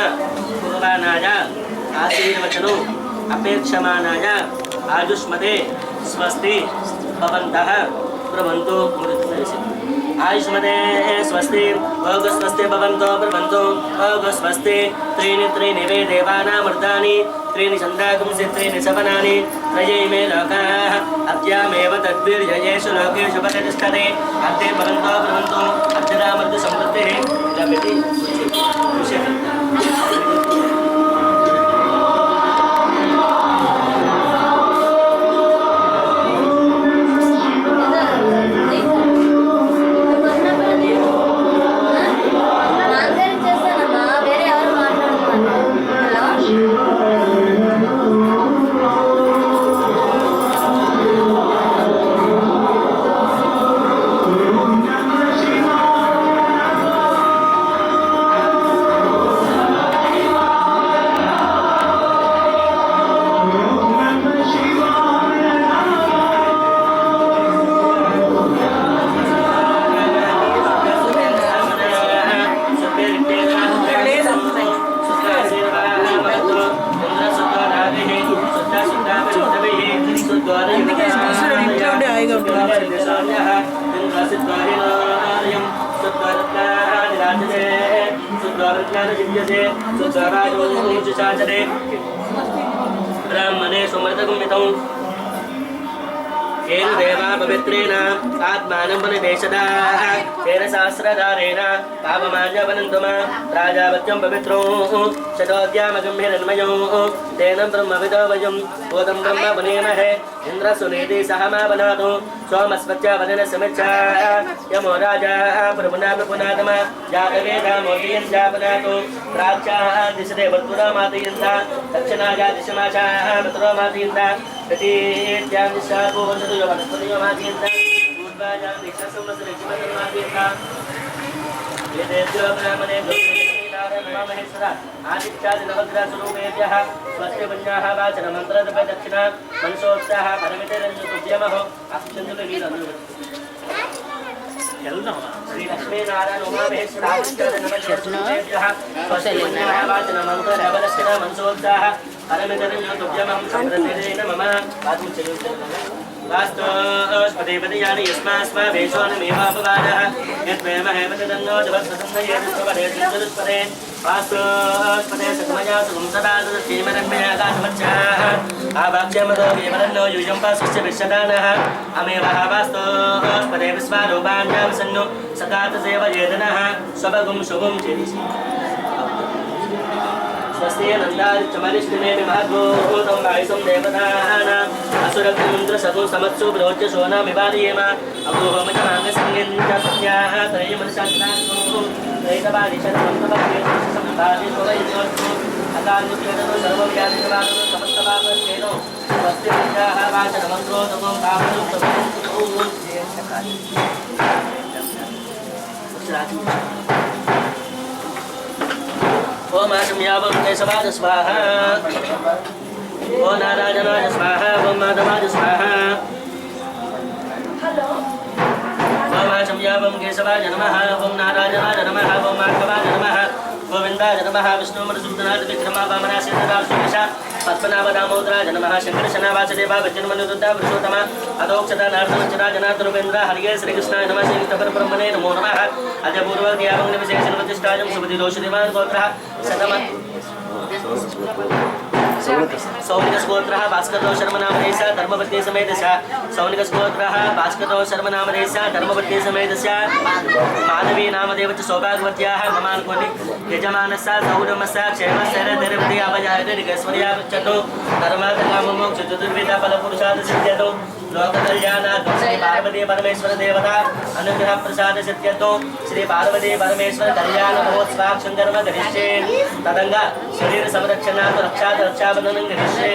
कुर्वाणाय आशीर्वचनो अपेक्षमाणाय आयुष्मते स्वस्ति भवन्तः ब्रह्मन्तो आयुष्मते स्वस्ति भोगस्वस्ति भवन्तो ब्रह्मन्तो भोगस्वस्ति त्रीणि त्रीणि वे देवानामृतानि त्रीणि छन्दागुंसि त्रीणि सवनानि त्रये मे लोकाः अद्यामेव तद्भिर्ययेषु लोकेषु प्रतिष्ठते अद्य भवन्तो ब्रह्मन्तो अद्यदामृत समृद्धिः लभ्यते ब्राह्मणे सुमृतगुम्मितौ येन देवा पवित्रेण आत्मानं बलिदेशदाः तेन सहस्रधारेण पापमार्जवनन्तुम राजावत्यं पवित्रो शतोद्यामगम्भिरन्मयो तेन ब्रह्मविदो वयं भूतं ब्रह्म पुनेमहे इन्द्रसुनीति सह मा बनातु सोमस्पत्य वदन समिच्छा यमो राजा प्रपुनातम जातवेदामोदीयं जापनातु प्राच्याः दिशते वर्तुरा मातयन्ता दक्षिणाया दिशमाचाः मथुरा मातयन्ता प्रतीत्यां दिशा गोवन्दतु वनस्पतियो मातयन्ता पूर्वायां दिशा सोमसरिचिमतं मातयन्ता वेदेभ्यो ब्राह्मणे महेश्वरा आदित्यादि नवग्रह स्वरूपेभ्यः स्वस्य पुण्याः वाचन मन्त्रदप दक्षिणा मनसोत्साह परमितिरञ्जुतुभ्यमहो अक्षन्तुलगीतम् श्री लक्ष्मी नारायण उमा महेश्वर आदित्यादि नवग्रह स्वरूपेभ्यः स्वस्य पुण्याः वाचन मन्त्रदप दक्षिणा मनसोत्साह परमितिरञ्जुतुभ्यमहं सम्प्रतिरेण मम वास्तुस्पतिपतियानि यस्मास्मा वेशोऽनमेवापवादः यद्वयमहे तन्नो जपत्सन्नो येतुस्पदे वास्तुस्पते सकमया सुखं सदा श्रीमरन्मयाकाशमच्छाः आवाक्ष्यमतो विवरन्नो यूयं पासस्य विश्वदानः अमेवः वास्तुस्पते विस्मारूपाण्यां सन्नो सकातसेवयेतनः स्वभगुं शुभं चिरिसि स्वस्ति नन्दादित्यमनिष्ठिमे महद्भूतं वायुसं देवतानाम् असुरगुन्द्रसगु समत्सु प्रोच्य सोनामिवादयेम अभूहोमजमाङ्गसंज्ञं च सत्याः त्रयमनुशासनास्तु त्रैतपादिशतमन्तपत्रेषु सोवैन्योस्तु अकार्मुखेतनु सर्वव्याधिकवादनु समस्तपापश्चेनो स्वस्ति विद्याः वाचनमन्त्रो तमं ओम आशम्यावं केशवाय स्वाहा ओ नारायणाय स्वाहा ओम माधवाय स्वाहा ओम आशम्यावं केशवाय नमः ओम नारायणाय नमः ओम माधवाय नमः गोविन्दाय नमः विष्णुमधुसूदनाय विक्रमाय वामनासीनदासुकेशा पद्मनाभ दामोदराय नमः शंकरशना वासुदेवा वज्रमनुरुद्धा पुरुषोत्तमा अदोक्षता नारदमंचरा जनार्दनोपेन्द्र हरिये श्रीकृष्णाय नमः श्रीकृष्णपरब्रह्मणे नमो नमः अद्यपूर्वज्ञावं विशेषणप्रतिष्ठाजं सुमतिदोषदिवान् गोत्रः शतमत् सौनिकस्गोत्रः भास्करो शर्मनामधेयस्य धर्मपत्नी समेतस्य सौनिकस्गोत्रः भास्करो शर्मनामधेयस्य धर्मपत्नी समेतस्य माधवी नामदेव च सौभाग्यवत्याः ममानुकोटि यजमानस्य सौरमस्य क्षेमस्य धैर्यवती अभयादिर्गस्वर्या पृच्छतु धर्मार्थकाममोक्ष चतुर्विधा फलपुरुषार्थ सिद्ध्यतु लोककल्याणात् श्री पार्वती परमेश्वर देवता अनुग्रह प्रसाद सिद्ध्यतु श्री पार्वती परमेश्वर कल्याण महोत्सवाक्षं कर्म करिष्ये तदंगा शरीर संरक्षणात् रक्षात् रक्षाबंधनं करिष्ये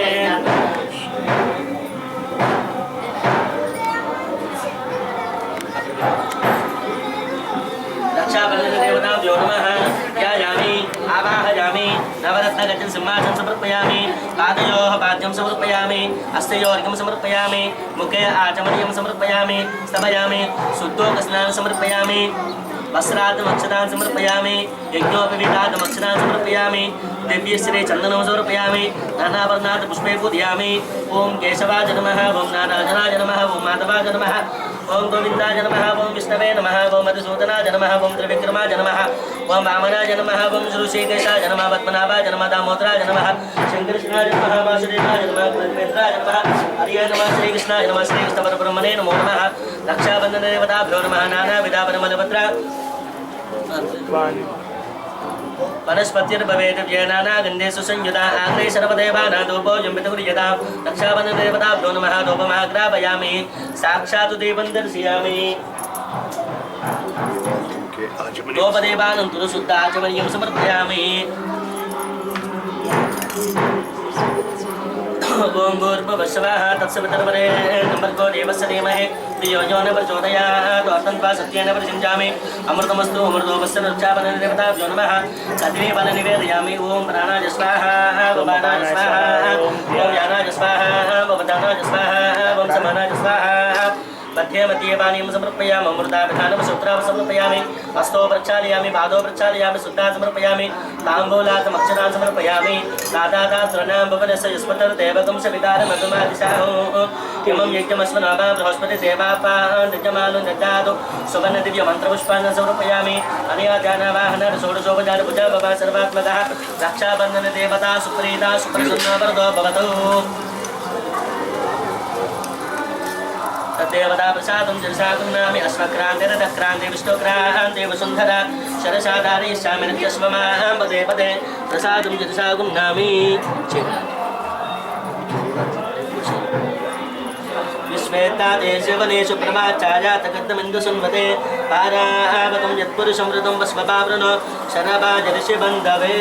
रक्षाबंधन देवताभ्यो नमः ध्यायामि आवाहयामि नवरत्नगजं सिंहासनं समर्पयामि पादयोः पाद्यं समर्पयामि हस्तयोर्घ्यं समर्पयामि मुखे आचमनीयं समर्पयामि स्तभयामि शुद्धोदस्नानं समर्पयामि वस्त्रादमक्षतान् समर्पयामि यज्ञोपवीतादमक्षतान् समर्पयामि दिव्यश्री चन्दनं समर्पयामि नानावर्णात् पुष्पे पूजयामि ओम केशवाय नमः ओम नारायणाय नमः ओम माधवाय नमः ओम गोविन्दाय नमः ओम विष्णवे नमः ओम मधुसूदनाय नमः ओम त्रिविक्रमाय नमः ओम वामनाय नमः ओम श्रीकेशाय नमः पद्मनाभाय नमः दामोदराय नमः शंकरकृष्णाय नमः वासुदेवाय नमः कृष्णेन्द्राय नमः हरिये नमः श्रीकृष्णाय नमः श्रीकृष्णपरब्रह्मणे नमो नमः रक्षाबंधन देवताभ्यो नमः नानाविधा परमलभद्र वनस्पतिर्भवेत् व्यनानागन्धेषु संयुता आग्ने सर्वदेवानादूपो यम्बितुर्यता रक्षाबन्धनदेवताभ्यो नमः धूपमाग्रापयामि साक्षात् देवं दर्शयामि धूपदेवानन्तरं शुद्ध आचमनीयं समर्पयामि ओम भूर्भुवस्सवः तत्सवितुर्वरेण्यं भर्गो देवस्य धीमहि धियो यो न प्रचोदयात् अर्थन्त्वा सत्येन प्रसिञ्चामि अमृतमस्तु अमृतोपस्य रक्षाबन्धनदेवताभ्यो नमः तद्विबलं निवेदयामि ओम प्राणाय स्वाहा भवानाय स्वाहा ओम यानाय स्वाहा भवतानाय स्वाहा ओम समानाय स्वाहा मध्ये मध्ये पानीं समर्पयामि अमृताभिधानं सूत्रां समर्पयामि हस्तो प्रक्षालयामि पादौ प्रक्षालयामि शुद्धां समर्पयामि ताम्बूलातमक्षतां समर्पयामि दादादात्रणां भवनस्य यस्पतर्देवकं सवितारमधुमादिशाहो इमं यज्ञमस्मनामा बृहस्पतिदेवापान् यजमानो ददातु सुवर्णदिव्यमन्त्रपुष्पान् समर्पयामि अनया जानवाहन षोडशोपचारपूजा भवा सर्वात्मकः रक्षाबन्धनदेवता सुप्रीता सुप्रसन्ना वरदो भवतु तद्देवता प्रसादं जलसागुन्नामि अश्वक्रान्ते रथक्रान्ते विष्णुक्रान्ते वसुन्धरा शरशाधारयिष्यामि नित्यस्वमां पदे पदे प्रसादं जलसागुन्नामि विश्वेत्तादेषु वनेषु प्रभाच्छायातकद्दमिन्दुसुन्वते पारावतं यत्पुरुषमृतं वस्वपावृणो शरभाजऋषि बन्धवे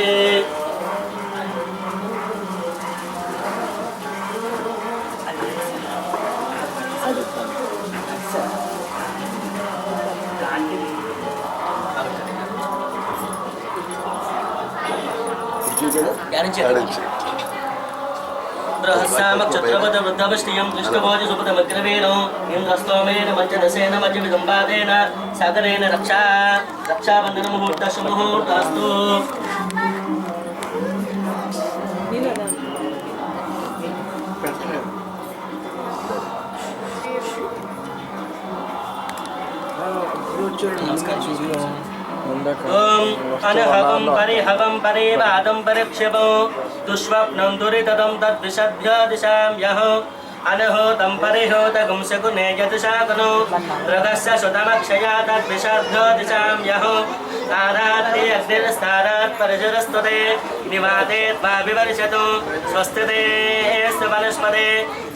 बृहस्सामक्षत्रवदवृद्धवष्टियं कृष्णभोजसुपदमग्रवीरो इन्द्रस्तोमेन मज्जदसेन मज्जविदम्बादेन सागरेण रक्षाबन्धनमुहूर्तशुमुहूर्तस्तु ओम अनहवं परिहवं परिवादं परिक्षेपो दुष्स्वप्नं दुरितदं तद्विषभ्य दिशां यः अनहोतं परिहोतगुं सगुणे यदुशाकनो मृगस्य सुतमक्षया तद्विषभ्य दिशां यः तारात्रि अग्निरस्तारात् परजरस्तुते निवाते त्वा विवर्षतु स्वस्तिते वनस्पते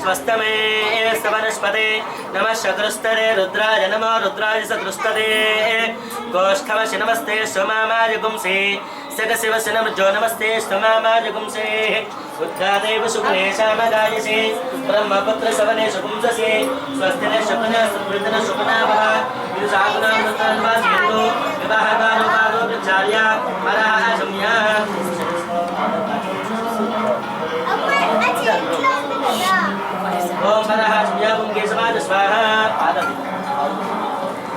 स्वस्तमे वनस्पते नमः शत्रुस्तरे रुद्राय नमो रुद्राय सदृस्तते गोष्ठवशि नमस्ते स्वमामाय गुंसे सकशिवसि नमो नमस्ते स्वमामाय गुंसे उद्गादेव सुगणेशामगायसे ब्रह्मपुत्र सवने सुपुंससे स्वस्तिने शुकना सुकृतन शुकनावः युषाकुनामृतन्वासियन्तु विवाहकारो पादो प्रचार्य परः संज्ञा ओम परः संज्ञा ओम केशवाय स्वाहा आदति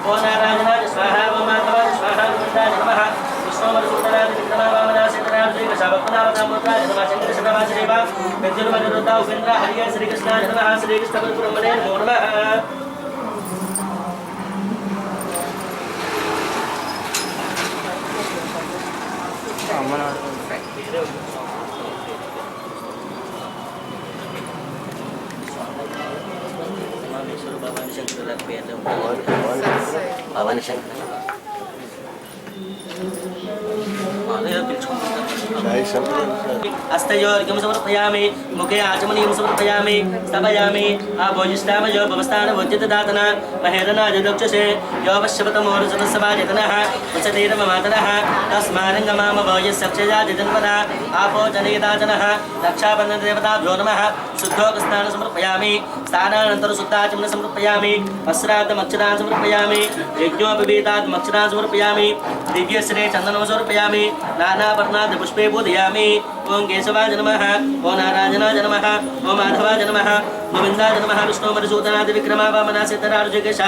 ओम नारायणाय स्वाहा ओम माधवाय स्वाहा गोविन्दाय नमः विष्णुमरुसूदनाय विक्रमाय वामनाय सीताराम श्री कृष्णभक्तनामनामोत्राय नमः शंकर सदावासदेवा विद्युन्मनुरुद्धा उपेन्द्र हरिय श्री कृष्णाय नमः श्री कृष्ण परब्रह्मणे नमो नमः भवानी शंकर अस्तयोर्घ्यं समर्पयामि मुखे आचमनीयं समर्पयामि स्थापयामि आभोजिष्ठामयो भवस्थानभोज्यतदातना महेरनाजदक्षसे यो पश्यपतमोरुसतस्सभाजतनः वसतीरममातरः तस्मारङ्गमामभोजस्सक्षजाजन्मना आपो जनेदाजनः रक्षाबन्धनदेवताभ्यो नमः शुद्धोकस्नानं समर्पयामि स्नानानन्तरं शुद्धाचमनं समर्पयामि वस्त्रार्थमक्षरान् समर्पयामि यज्ञोपवीतार्थमक्षरान् समर्पयामि दिव्यश्रे चन्दनं समर्पयामि नानावर्णात् पुष्पे पूजयामि ओम केशवाय नमः ओम नारायणाय नमः ओम माधवाय नमः गोविन्दाय नमः विष्णुमरुसूदनाय विक्रमाय वामनाय सीतारामजयकेश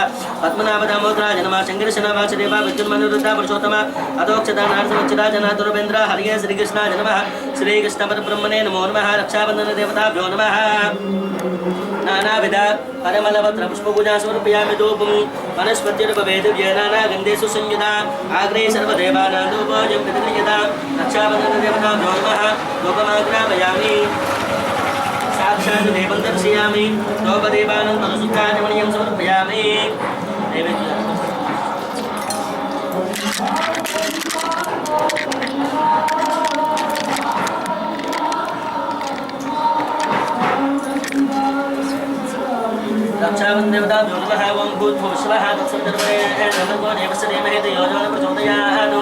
पद्मनाभ दामोदराय नमः शङ्करशना वासुदेवा विद्युन्मनुरुद्धा पुरुषोत्तम अधोक्षता नारदवच्चिराज नाथुरवेन्द्र हरिये श्रीकृष्णाय नमः श्रीकृष्ण परब्रह्मणे नमो नमः रक्षाबन्धन देवताभ्यो नमः नानाविध परमलपत्र पुष्पपूजा समर्पयामि धूपं वनस्पतिर्भवेदिव्य नानागन्धेषु संयुता आग्रे सर्वदेवानां धूपोऽयं प्रतिगृह्यता रक्षाबन्धन देवताभ्यो नमः धूपमाग्रापयामि साक्षात् देवं दर्शयामि धूपदीपानं तदुशुद्धाचमनीयं समर्पयामि रक्षाबन्धन देवताभ्यो नमः ओम भूर्भुवस्वः तत्सवितुर्वरेण्यं देवस्य धीमहि धियो यो नः प्रचोदयात्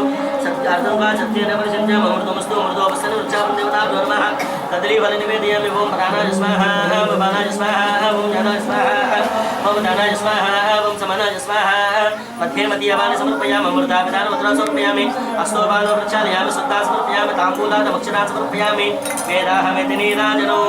सत्यार्थं वा सत्येन परिषिञ्चामः अमृतमस्तु अमृतोपस्तनु रक्षाबन्धन देवताभ्यो नमः कदलीफलनिवेदयामि ओम प्राणाय स्वाहा ओम बाणाय स्वाहा ओम ज्ञानाय स्वाहा ओम दानाय स्वाहा ओम समानाय स्वाहा मध्ये मदीयवानि समर्पयामि अमृतापिधानवत्रा समर्पयामि अस्तोपानो प्रक्षालयामि शुद्धा समर्पयामि ताम्बूलादभक्षणा समर्पयामि वेदाहमिति नीराजनो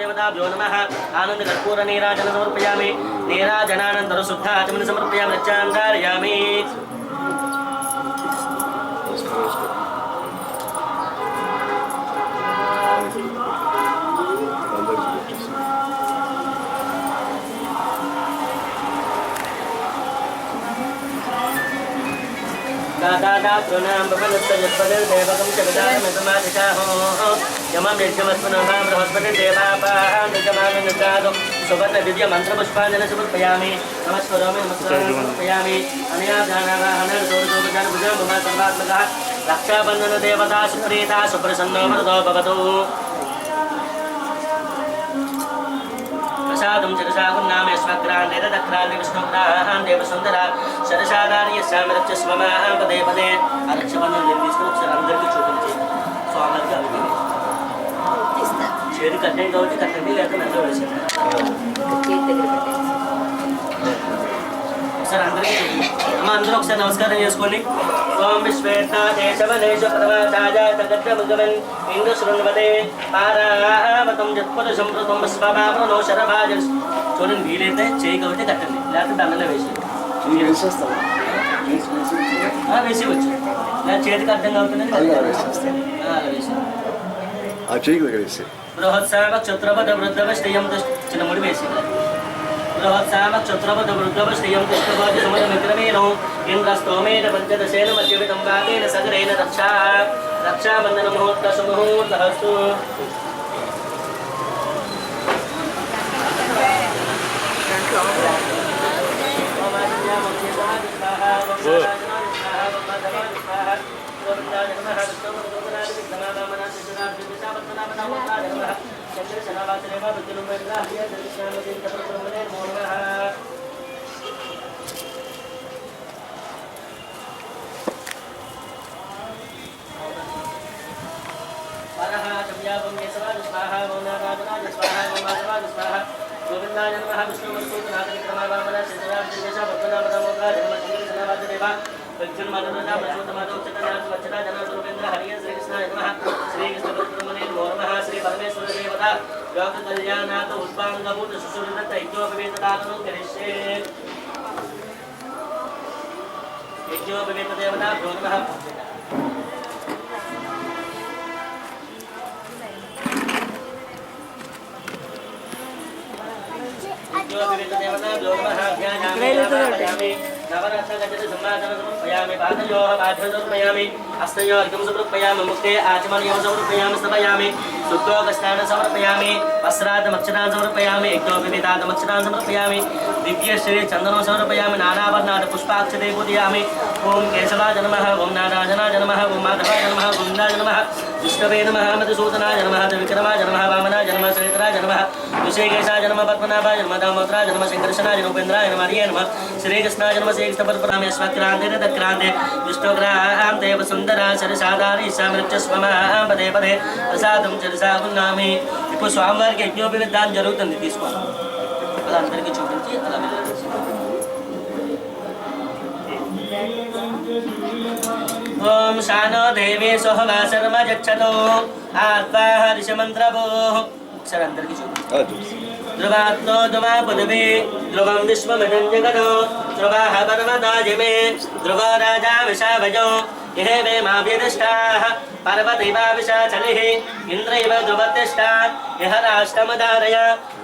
देवताभ्यो नमः आनंद कर्पूर नीराजन समर्पयामि नीराजनानंतर शुद्धाचमन समर्पयामि रक्षांधारयामि दादा प्रणाम बपनस्तजपदल देवकं जगदानमसमादिशाहो यमं यज्ञमस्मनोभां बृहस्पति देवापां निजमानन्दकादो सुवर्ण दिव्य मंत्र पुष्पांजलि समर्पयामि नमस्करोमि समर्पयामि अनया ध्यानावाहनं सोमजोगजन भुजं मम सर्वात्मकः रक्षाबन्धन देवता सुप्रीता सुप्रसन्नो वरदो भवतु प्रसादं चिरसागुन्नामे स्वग्रान्ते तदक्रान्ते विष्णुग्राहां देवसुन्दरा शरशादार्य श्यामरक्ष स्वमाः पदे पदे अरक्षबन्धन निर्दिष्टं सరందరికి చూపించి స్వామికి అభిషేకం చేతి కట్టేది కాబట్టి కట్టండి లేకపోతే నదిలో వేసేది చేతి దగ్గర పెట్టేసి ఒకసారి అందరికీ అమ్మ అందరూ ఒకసారి నమస్కారం చేసుకోండి ఓం విశ్వేత దేశవనేశ పరమాచార్య తగత్ర భగవన్ ఇందు శృణ్వతే పారావతం జత్పద సంప్రతం స్వభావనో శరభాజ చూడండి వీలైతే చేయి కాబట్టి కట్టండి లేకపోతే దండలో వేసేది వేసి వచ్చు లేదా చేతికి అర్థం అవుతుందని అలా వేసి బృహత్సామ క్షత్రపద వృద్ధవ శ్రేయం చిన్న ముడి వేసి బృహత్సామ క్షత్రపద వృద్ధవ శ్రేయం కృష్ణభోజ సముద్ర మిత్రమేనో ఇంద్రస్తోమేన పంచదశేన మధ్యవితం వాకేన సగరేణ రక్షాబంధన ముహూర్త సుముహూర్తస్తు गोविंदाय नमः विष्णुमस्तुतनाथविक्रमावामन सिद्धरामदेशा भक्तनामदामोद्राज नमः शंकरसनावासदेवा विघ्नमानवदा प्रचोदमादो चतनाथ वचना जनासुरेंद्र हरिय श्री कृष्णाय नमः श्री कृष्ण परब्रह्मणे नमो नमः श्री परमेश्वर देवता योग कल्याणात उद्भांगभूत सुसुरित तैज्ञोपवेतदानं करिष्ये यज्ञोपवेतदेवता भ्यो नमः मुक्ते आचमनयोः समर्पयामि स्तवयामि शुद्धोदस्नानं समर्पयामि वस्त्रादमक्षरान् समर्पयामि यज्ञोपवीतादमक्षरान् समर्पयामि दिव्यश्री चन्दनं समर्पयामि नानावर्णात् पुष्पाक्षते पूजयामि ओं केशवाय नमः ओं नारायणाय नमः ओं माधवाय नमः गोविन्दाय नमः विष्णवे नमः मधुसूदनाय नमः त्रिविक्रमाय नमः वामनाय नमः श्रीधराय नमः ऋषिकेशाय नमः पद्मनाभाय नमः दामोदराय नमः शङ्करशनाय नमः उपेन्द्राय नमः हरिये नमः श्रीकृष्णाय नमः श्रीकृष्णपरब्रह्मे स्वक्रान्ते तत्क्रान्ते विष्णुग्राहां देवसुन्दरा शरशादारी सामृत्यस्वमः पदे पदे प्रसादं चरसाగున్నామి ఇప్పుడు స్వామివారికి యజ్ఞోపవితాన్ని జరుగుతుంది తీసుకోవాలి అలా అందరికీ చూపించి అలా ఓం శానో దేవే సహవాసర్మ జచ్చతో ఆత్వాహ ఋషమంత్రభో ఒకసారి అందరికీ చూపించి ధ్రువాత్మో ధ్రువా పదవే ధ్రువం విశ్వమిదం జగదో ధ్రువాః పర్వతాజిమే ధ్రువో రాజా విశాభజో इहे मे माभ्यदिष्टाः पर्वतैवाविशाचलिः इन्द्रैव ध्रुवतिष्ठा यः राष्ट्रमधारय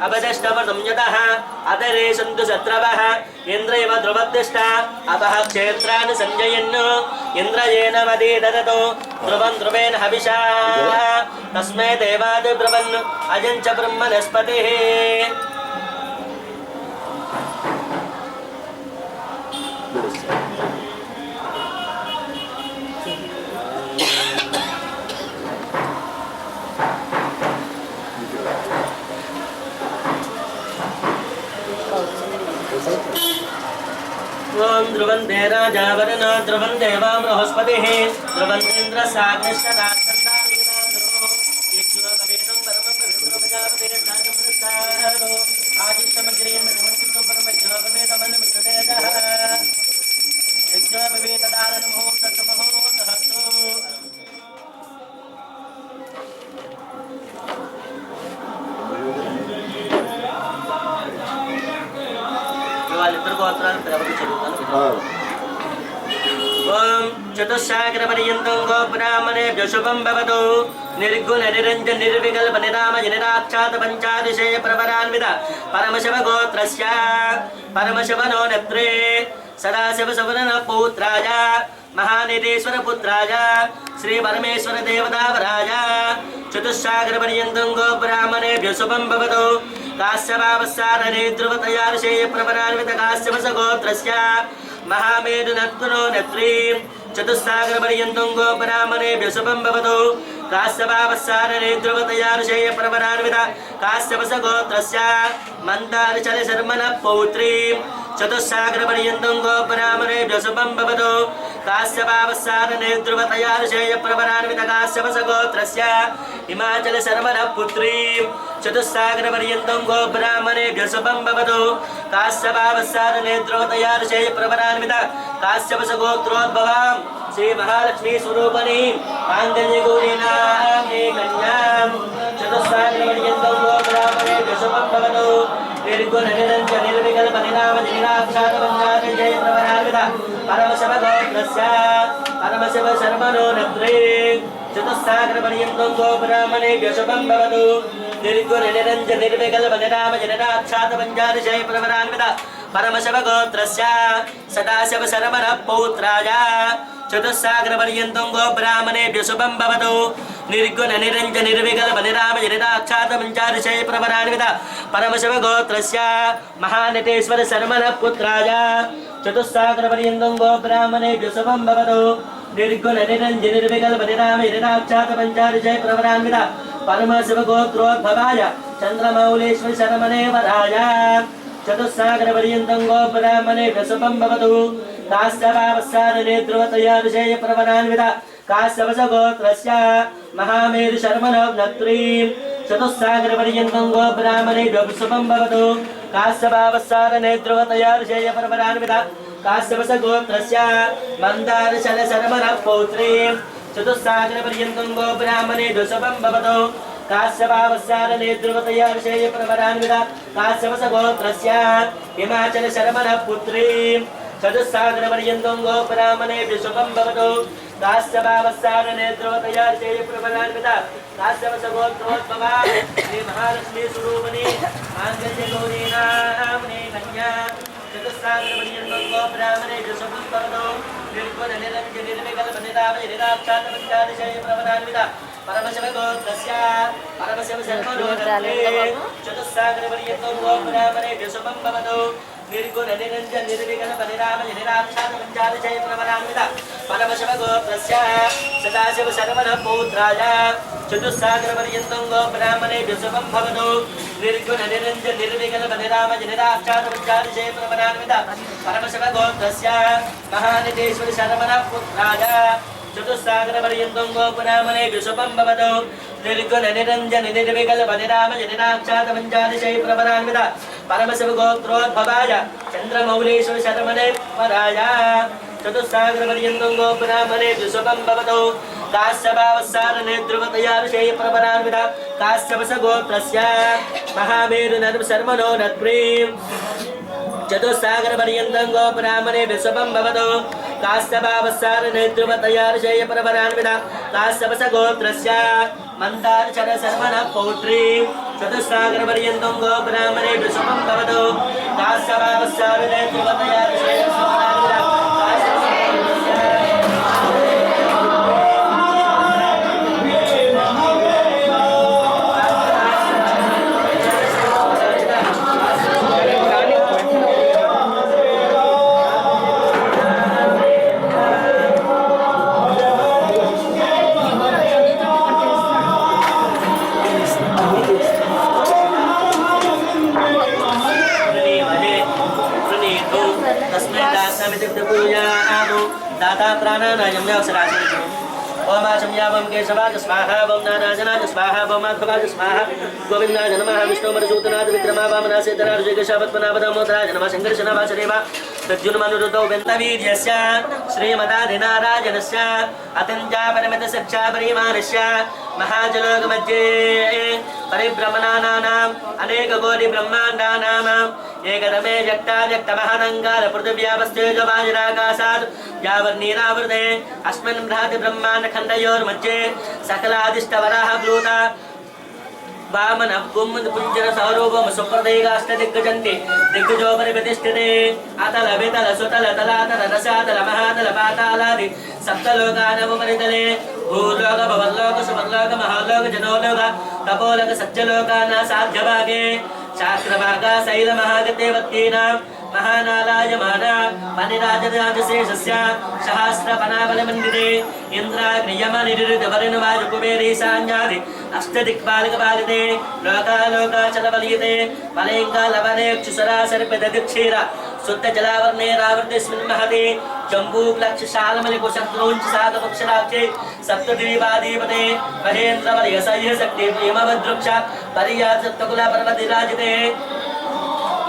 अपदिष्टमतं यतः अदरे सन्तु शत्रवः इन्द्रैव ध्रुवतिष्ठा अपः क्षेत्रान् सञ्जयन् इन्द्रयेन मदे ददतो ध्रुवं ध्रुवेण हविषा तस्मै देवादिब्रवन् अजं च ब्रह्मणस्पतिः ओं ध्रुवन्ते राजा वरुणो ध्रुवं देवा बृहस्पतिः ध्रुवं इन्द्र साग्निष्ठदात्सन्दानीनां ध्रुवो यज्ञोपवेतं परमं पवित्रं प्रजापते सागमृत्तारो आदिष्टमग्रेण ध्रुवन्ति परमज्ञोपवेतमनुमिततेजः यज्ञोपवेतदानमुहूर्तसमुहूर्तहस्तु వాళ్ళిద్దరు గోత్రాలు ప్రవృత్తి చదువుతాను. ఓం చతుస్సాగరపర్యంతం గోబ్రాహ్మణేభ్యో శుభం భవతు. నిర్గుణ నిరంజన నిర్వికల్ప నిరామ నిరాక్షాత పంచాదిశయ ప్రవరాన్విత పరమశివ గోత్రస్య పరమశివనో నత్రే సదాశివ సవరణ పౌత్రాయ మహానిధీశ్వర పుత్రాయ శ్రీ పరమేశ్వర దేవతావరాయ చతుస్సాగరపర్యంతం గోబ్రాహ్మణేభ్యో శుభం భవతు. కాశ్యపావస్సారణే ధ్రువతయార్షేయ ప్రవరాన్విత కాశ్యపస గోత్రస్య మహామేరు నత్తునో నత్రీ చతుస్సాగరపర్యంతం గోబ్రాహ్మణేభ్యో శుభం భవతు. కాశ్యపావస్సారణే ధ్రువతయార్షేయ ప్రవరాన్విత కాశ్యపస గోత్రస్య మందారచల శర్మణ పౌత్రీ చతుస్సాగరపర్యంతం గోబ్రాహ్మణేభ్యో శుభం భవతు. కాశ్యపావస్సారణే ధ్రువతయార్షేయ ప్రవరాన్విత కాశ్యపస గోత్రస్య హిమాచల శర్మణ పుత్రీ చతుస్సాగరపర్యంతం గోబ్రాహ్మణేభ్యో శుభం భవతు. కాశ్యపావస్సారణే ధ్రువతయార్షేయ ప్రవరాన్విత కాశ్యపస గోత్రోద్భవాం శ్రీ మహాలక్ష్మీ స్వరూపిణి మాంగళ్యగౌరీనామే కన్యాం చతుస్సాగరపర్యంతం గోబ్రాహ్మణేభ్యో శుభం భవతు. నిర్గుణ నిరంజన నిర్వికల్ప నిరామ నిరాక్షాత పంచాదిశయ ప్రవరాన్విత పరమశివ గోత్రస్య పరమశివ శర్మణో నత్రే చతుస్సాగరపర్యంతం గోబ్రాహ్మణేభ్యో శుభం భవతు. నిర్గుణ నిరంజన నిర్వికల్ప నిరామ నిరాక్షాత పంచాదిశయ ప్రవరాన్విత పరమశివ గోత్రస్య సదాశివ శర్మణ పౌత్రాయ చతుస్సాగరపర్యంతం గోబ్రాహ్మణేభ్యో శుభం భవతు. నిర్గుణ నిరంజన నిర్వికల్ప నిరామ నిరాక్షాత పంచాదిశయ ప్రవరాన్విత పరమశివ గోత్రస్య మహానటేశ్వర శర్మణ పుత్రాయ చతుస్సాగరపర్యంతం గోబ్రాహ్మణేభ్యో శుభం భవతు. నిర్గుణ నిరంజన నిర్వికల్ప నిరామ నిరాక్షాత పంచాదిశయ ప్రవరాన్విత పరమశివ గోత్రోద్భవాయ చంద్రమౌళేశ్వర శర్మణే వరాయ చతుస్సాగరపర్యంతం గోబ్రాహ్మణేభ్యో శుభం భవతు. కాశ్యపావస్సారణే ధ్రువతయార్షేయ ప్రవరాన్విత కాశ్యపస గోత్రస్య మహామేరు శర్మణో నత్రీ చతుస్సాగరపర్యంతం గోబ్రాహ్మణేభ్యో శుభం భవతు. కాశ్యపావస్సారణే ధ్రువతయార్షేయ ప్రవరాన్విత కాశ్యపస గోత్రస్య మందారచల శర్మణ పౌత్రీ చతుస్సాగరపర్యంతం గోబ్రాహ్మణేభ్యో శుభం భవతు. కాశ్యపావస్సారణే ధ్రువతయార్షేయ ప్రవరాన్విత కాశ్యపస గోత్రస్య హిమాచల శర్మణ పుత్రీ చతుస్సాగరపర్యంతం గోబ్రాహ్మణేభ్యో శుభం భవతు. కాశ్యపావస్సారణే ధ్రువతయార్షేయ ప్రవరాన్విత కాశ్యపస గోత్రోద్భవా శ్రీ మహాలక్ష్మీ స్వరూపిణి మాంగళ్యగౌరీనామే కన్యాం చతుస్సాగరపర్యంతం గోబ్రాహ్మణేభ్యో శుభం భవతు. నిర్గుణ నిరంజన నిర్వికల్ప నిరామ నిరాక్షాత పంచాదిశయ ప్రవరాన్విత పరమశివ గోత్రస్య పరమశివ శర్మణో నత్రే చతుస్సాగరపర్యంతం గోబ్రాహ్మణేభ్యో శుభం భవతు. నిర్గుణ నిరంజన నిర్వికల్ప నిరామ నిరాక్షాత పంచాదిశయ ప్రవరాన్విత పరమశివ గోత్రస్య సదాశివ శర్మణ పౌత్రాయ చతుస్సాగరపర్యంతం గోబ్రాహ్మణేభ్యో శుభం భవతు. నిర్గుణ నిరంజన నిర్వికల్ప నిరామ నిరాక్షాత పంచాదిశయ ప్రవరాన్విత పరమశివ గోత్రస్య మహానిధీశ్వర శర్మణ పుత్రాయ చతుస్సాగరపర్యంతం గోబ్రాహ్మణేభ్యో శుభం భవతు. నిర్గుణ నిరంజన నిర్వికల్ప నిరామ నిరాక్షాత పంచాదిశయ ప్రవరాన్విత పరమశివ గోత్రోద్భవాయ చంద్రమౌళేశ్వర శర్మణే వరాయ చతుస్సాగరపర్యంతం గోబ్రాహ్మణేభ్యో శుభం భవతు. కాశ్యపావస్సారణే ధ్రువతయార్షేయ ప్రవరాన్విత కాశ్యపస గోత్రస్య మహామేరు శర్మణో నత్రీ చతుస్సాగరపర్యంతం గోబ్రాహ్మణేభ్యో శుభం భవతు. కాశ్యపావస్సారణే ధ్రువతయార్షేయ ప్రవరాన్విత కాశ్యపస గోత్రస్య మందారచల శర్మణ పౌత్రీ చతుస్సాగరపర్యంతం గోబ్రాహ్మణేభ్యో శుభం భవతు. కాశ్యపావస్సారణే ధ్రువతయార్షేయ ప్రవరాన్విత కాశ్యపస दाता प्राणानायं व्यवसराजनिजो ओमाचं यावं केशवाज स्वाहा वं नारायणाज स्वाहा वं माधवाज स्वाहा गोविन्दाय नमः विष्णुमरुसूतनाथ विक्रमा वामनासेतनार्जुगेशवत्पनाभदमोदराज नमः शङ्करशनाभाचरेव तद्युन्मनुरुतो बेन्तवीर्यस्य श्रीमदादिनारायणस्य अतिञ्जापरिमितशिक्षा परिमाणस्य महाजलोकमध्ये परिभ्रमणानाम् अनेककोटिब्रह्माण्डानाम् एकरमे जट्टाजट्टमहानङ्गारपृथिव्यापस्तेजवायुराकाशात् यावन्नीरावृते अस्मिन् बृहद्ब्रह्माण्डखण्डयोर्मध्ये सकलादिष्टवराः ब्लूता वामन पुंजन सौरूपम सुप्रदेगाष्टदिग्गजन्ति दिग्गजोपरि प्रतिष्ठिते अतल वितल सुतल तलातल रसातल महातल पातालादि सप्तलोकानवपरितले भूलोक भवल्लोक सुवर्लोक महालोक जनोलोक तपोलोक सत्यलोकाना साध्यभागे शास्त्रभागा शैल महागतेवत्तीनां महानालायमाना पनिराजराजशेषस्य सहस्रपनाबलमन्दिरे इन्द्राग्नियमनिरुद्धवरिणवाजुकुबेरीशान्यादि अष्टदिक्पालकपालिते लोकालोकाचलबलिते फलेङ्गालवनेक्षुसरासर्पदधिक्षीर शुद्धजलावर्णेरावृतेऽस्मिन् महते जम्बूक्लक्षशालमलिकुशत्रोञ्च सागपक्षराक्षे सप्तद्वीपाधिपते महेन्द्रवलयसह्यशक्ति प्रेमवद्वृक्ष परियासप्तकुलपर्वतिराजिते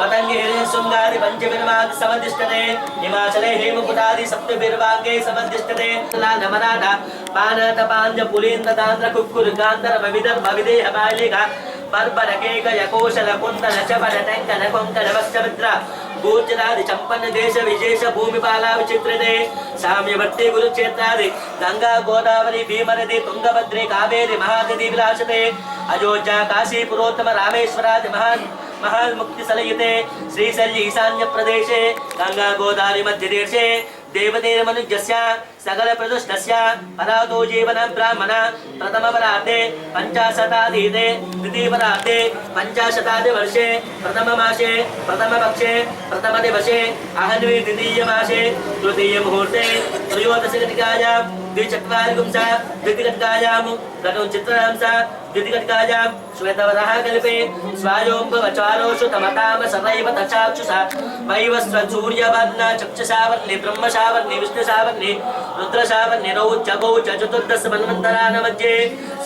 मतंगेरे सुंगादि पंचबिर्वादि समदिष्टते हिमाचले हेमकुटादि सप्तबिर्वांगे समदिष्टते लालमराठा पानतपांज पुलिंद तांद्र कुक्कुर गांधर विविधर विदेह बालिका पर्परकेक यकोशल कुंतल चपल टंकन कोंकण वत्समित्र गुजरादि चंपन देश विशेष भूमिपाला विचित्रते साम्यवर्ती कुरुक्षेत्रादि गंगा गोदावरी भीमनदी तुंगभद्रे कावेरी महानदी विलासते अयोध्या काशी पुरोत्तम रामेश्वरादि महान मुक्ति सलयते श्रीशैल्य ईशान्य प्रदेशे गंगा गोदावरी मध्य देशे देवतेर मनुजस्य सकल प्रदुष्टस्य परातो जीवन ब्राह्मण प्रथम पराते पंचाशताधीते द्वितीय पराते पंचाशतादि वर्षे प्रथम मासे प्रथम पक्षे प्रथम दिवसे अहन्वी द्वितीय मासे तृतीय मुहूर्ते त्रयोदश घटिकायां द्विचत्वारिंशा द्विघटिकायां घटोचित्रांशा द्विघटिकायां श्वेतवरः कल्पे स्वायोम्भवचारोषु तमताम सर्वैव तचाक्षुषा वैवस्व सूर्यवर्ण चक्षुषावर्णे ब्रह्मशावर्णे विष्णुशावर्णे रुद्रशावर्णे रौचगौच चतुर्दश मन्वन्तरान् मध्ये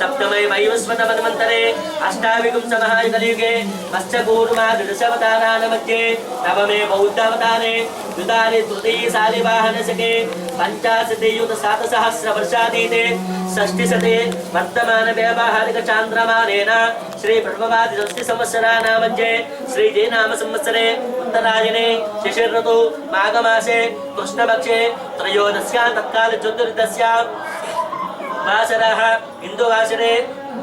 सप्तमे वैवस्वत मन्वन्तरे अष्टाविंश महायुगलियुगे पश्चकूर्मादशवतारान् मध्ये नवमे बौद्धावतारे द्वितारे तृतीये शालिवाहनशके पञ्चाशते युतसातसहस्रवर्षातीते षष्टिशते वर्तमान व्यावहारिक चान्द्रमानेन श्री ब्रह्मवादि षष्टि संवत्सराणां मध्ये श्रीजैनाम संवत्सरे उत्तरायणे शिशिर ऋतु माघमासे कृष्णपक्षे त्रयोदश्यां तत्काल चतुर्दश्यां वासरः हिन्दुवासरे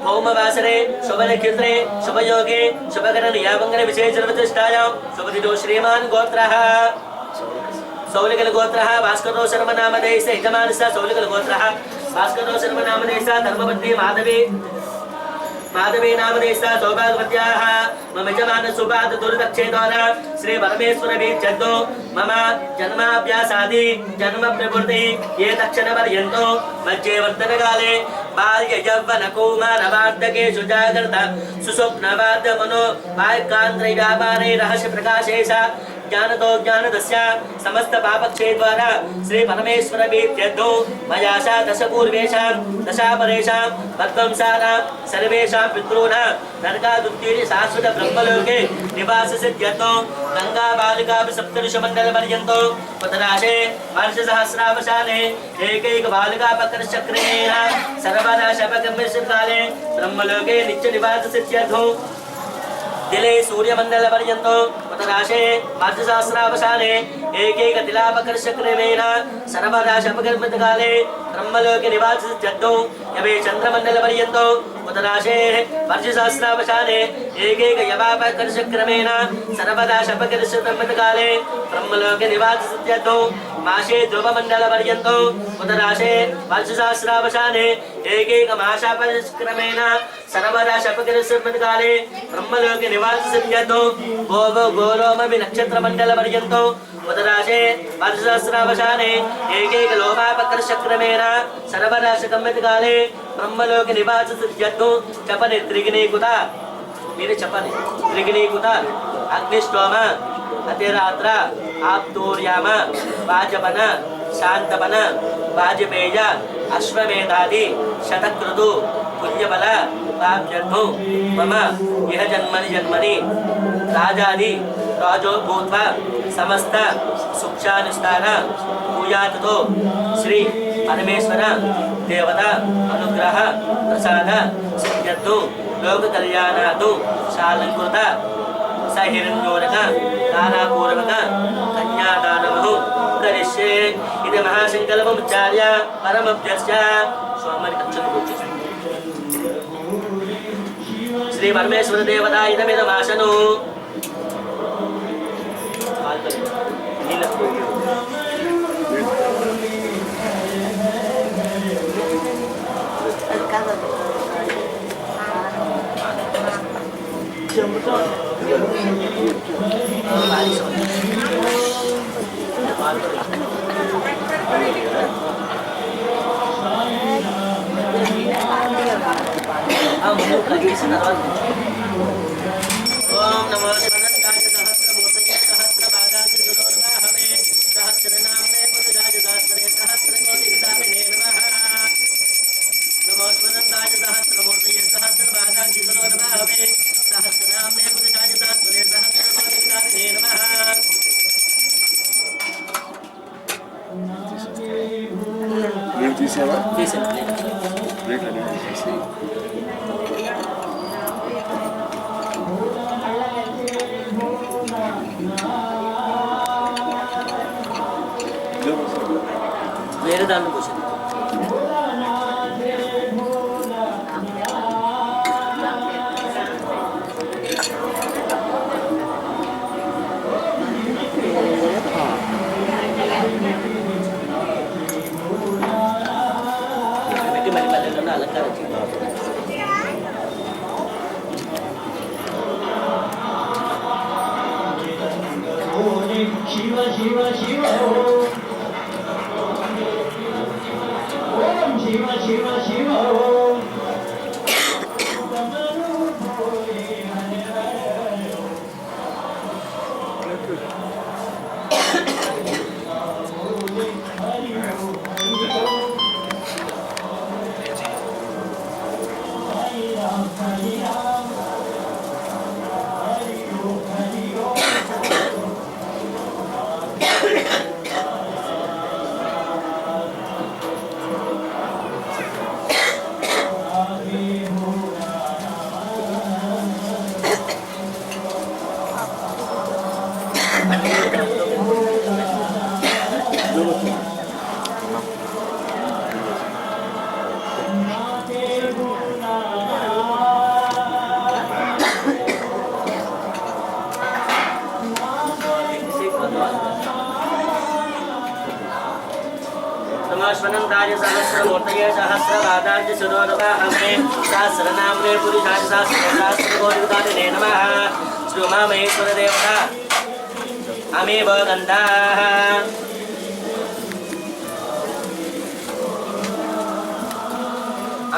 भौमवासरे शुभनक्षत्रे शुभयोगे शुभकरणीयामङ्गल विशेषप्रतिष्ठायां शुभदितो श्रीमान् गोत्रः सौलिकल गोत्रः भास्करो शर्मनामधेयस्य यजमानस्य सौलिकल गोत्रः भास्करो शर्मनामधेयस्य धर्मपत्नी माधवी नामधेयस्य सौभाग्यवत्याः मम यजमान सुपाद दुर्दक्षे द्वारा श्री परमेश्वर बीजद्दो मम जन्माभ्यासादि जन्म प्रवृत्ति ये तक्षण पर्यन्तो मध्ये वर्तनकाले बाल्य यौवन कौमार वार्धकेषु जागृत सुस्वप्नवाद मनो वाक्कान्त्रै व्यापारे रहस्य प्रकाशेश ज्ञानतो ज्ञानदस्य समस्त पापक्षे द्वारा श्री परमेश्वर बीत्यद्धो मया सा दश पूर्वेषां दशापरेषां पद्मंसानां सर्वेषां पितॄणां नरकादुत्तीर्य शाश्वत ब्रह्मलोके निवाससिद्ध्यर्थो गंगा बालिका सप्तऋषिमण्डलपर्यन्तो पतराशे वर्षसहस्रावसाने एकैक बालिका पकरचक्रेण सर्वदा शपकर्मकाले ब्रह्मलोके नित्यनिवाससिद्ध्यर्थो दिले सूर्यमंडल पर्यन्तो उत्तराशे वर्षसहस्रावसाने एकैक तिलापकर्षक्रमेण सर्वदा शपकर्मकाले ब्रह्मलोके निवाससिद्ध्यर्थो यवे चंद्रमंडल पर्यन्तो उत्तराशे वर्षसहस्रावसाने एकैक यवापकर्षक्रमेण सर्वदा शपकर्षक्रमकाले ब्रह्मलोके निवाससिद्ध्यर्थो मासे ध्रुवमंडल पर्यन्तो उत्तराशे वर्षसहस्रावसाने एकैक मासापकर्षक्रमेण सर्वदा शपकर्षक्रमकाले ब्रह्मलोके निवाससिद्ध्यर्थो गोलोमपि नक्षत्रमंडल पर्यन्तो उत्तराशे वर्षसहस्रावसाने एकैक लोभापकर्षक्रमेण सर्वदा शपकर्मकाले ब्रह्मलोके निवाससिद्ध्यर्थो चपने त्रिगुणीकृता मेरे चपने त्रिगुणीकृता अग्निष्टोम अतिरात्र आप्तोर्याम वाजपन शांतपन वाजपेय अश्वमेधादि शतक्रतु पुण्यबल पाप्यर्थो मम यह जन्मनि राजादि राजो भूत्वा समस्त सुक्षानुष्ठान पूजातो श्री परमेश्वर देवता अनुग्रह प्रसाद सिद्ध्यतु लोक कल्याणातु शालंकृत सहिरण्योरक कालापूर्वक कन्यादानमहु करिष्ये इति महासंकल्पमुच्चार्य परमभ्यस्य श्री परमेश्वर देवता इदमिदमाशनु ओम नमो शिवाय सहस्रमूर्तये सहस्रपादाय सुदोर्वाहवे सहस्रनाम्ने पुरुषाय सहस्रे सहस्रकोटिविदामिने नमः नमो शिवाय सहस्रमूर्तये सहस्रपादाय सुदोर्वाहवे सहस्रनाम्ने पुरुषाय सहस्रे सहस्रकोटिविदामिने नमः నేను తీసావా తీసేయండి ప్లేట్ అనేది తీసేసి వేరే దాంట్లో కూర్చోండి పెట్టి మళ్ళీ మళ్ళీ అలంకారం చేయండి शिव शिव शिव ओम शिव शिव शिव नमस्वनंदाय सहस्रमूर्तये सहस्रपादाय सुदोर्वाहवे सहस्रनाम्ने पुरुषाय सहस्रकोटिविदामिने नमः श्री उमामहेश्वर देवता अमेव गन्धाः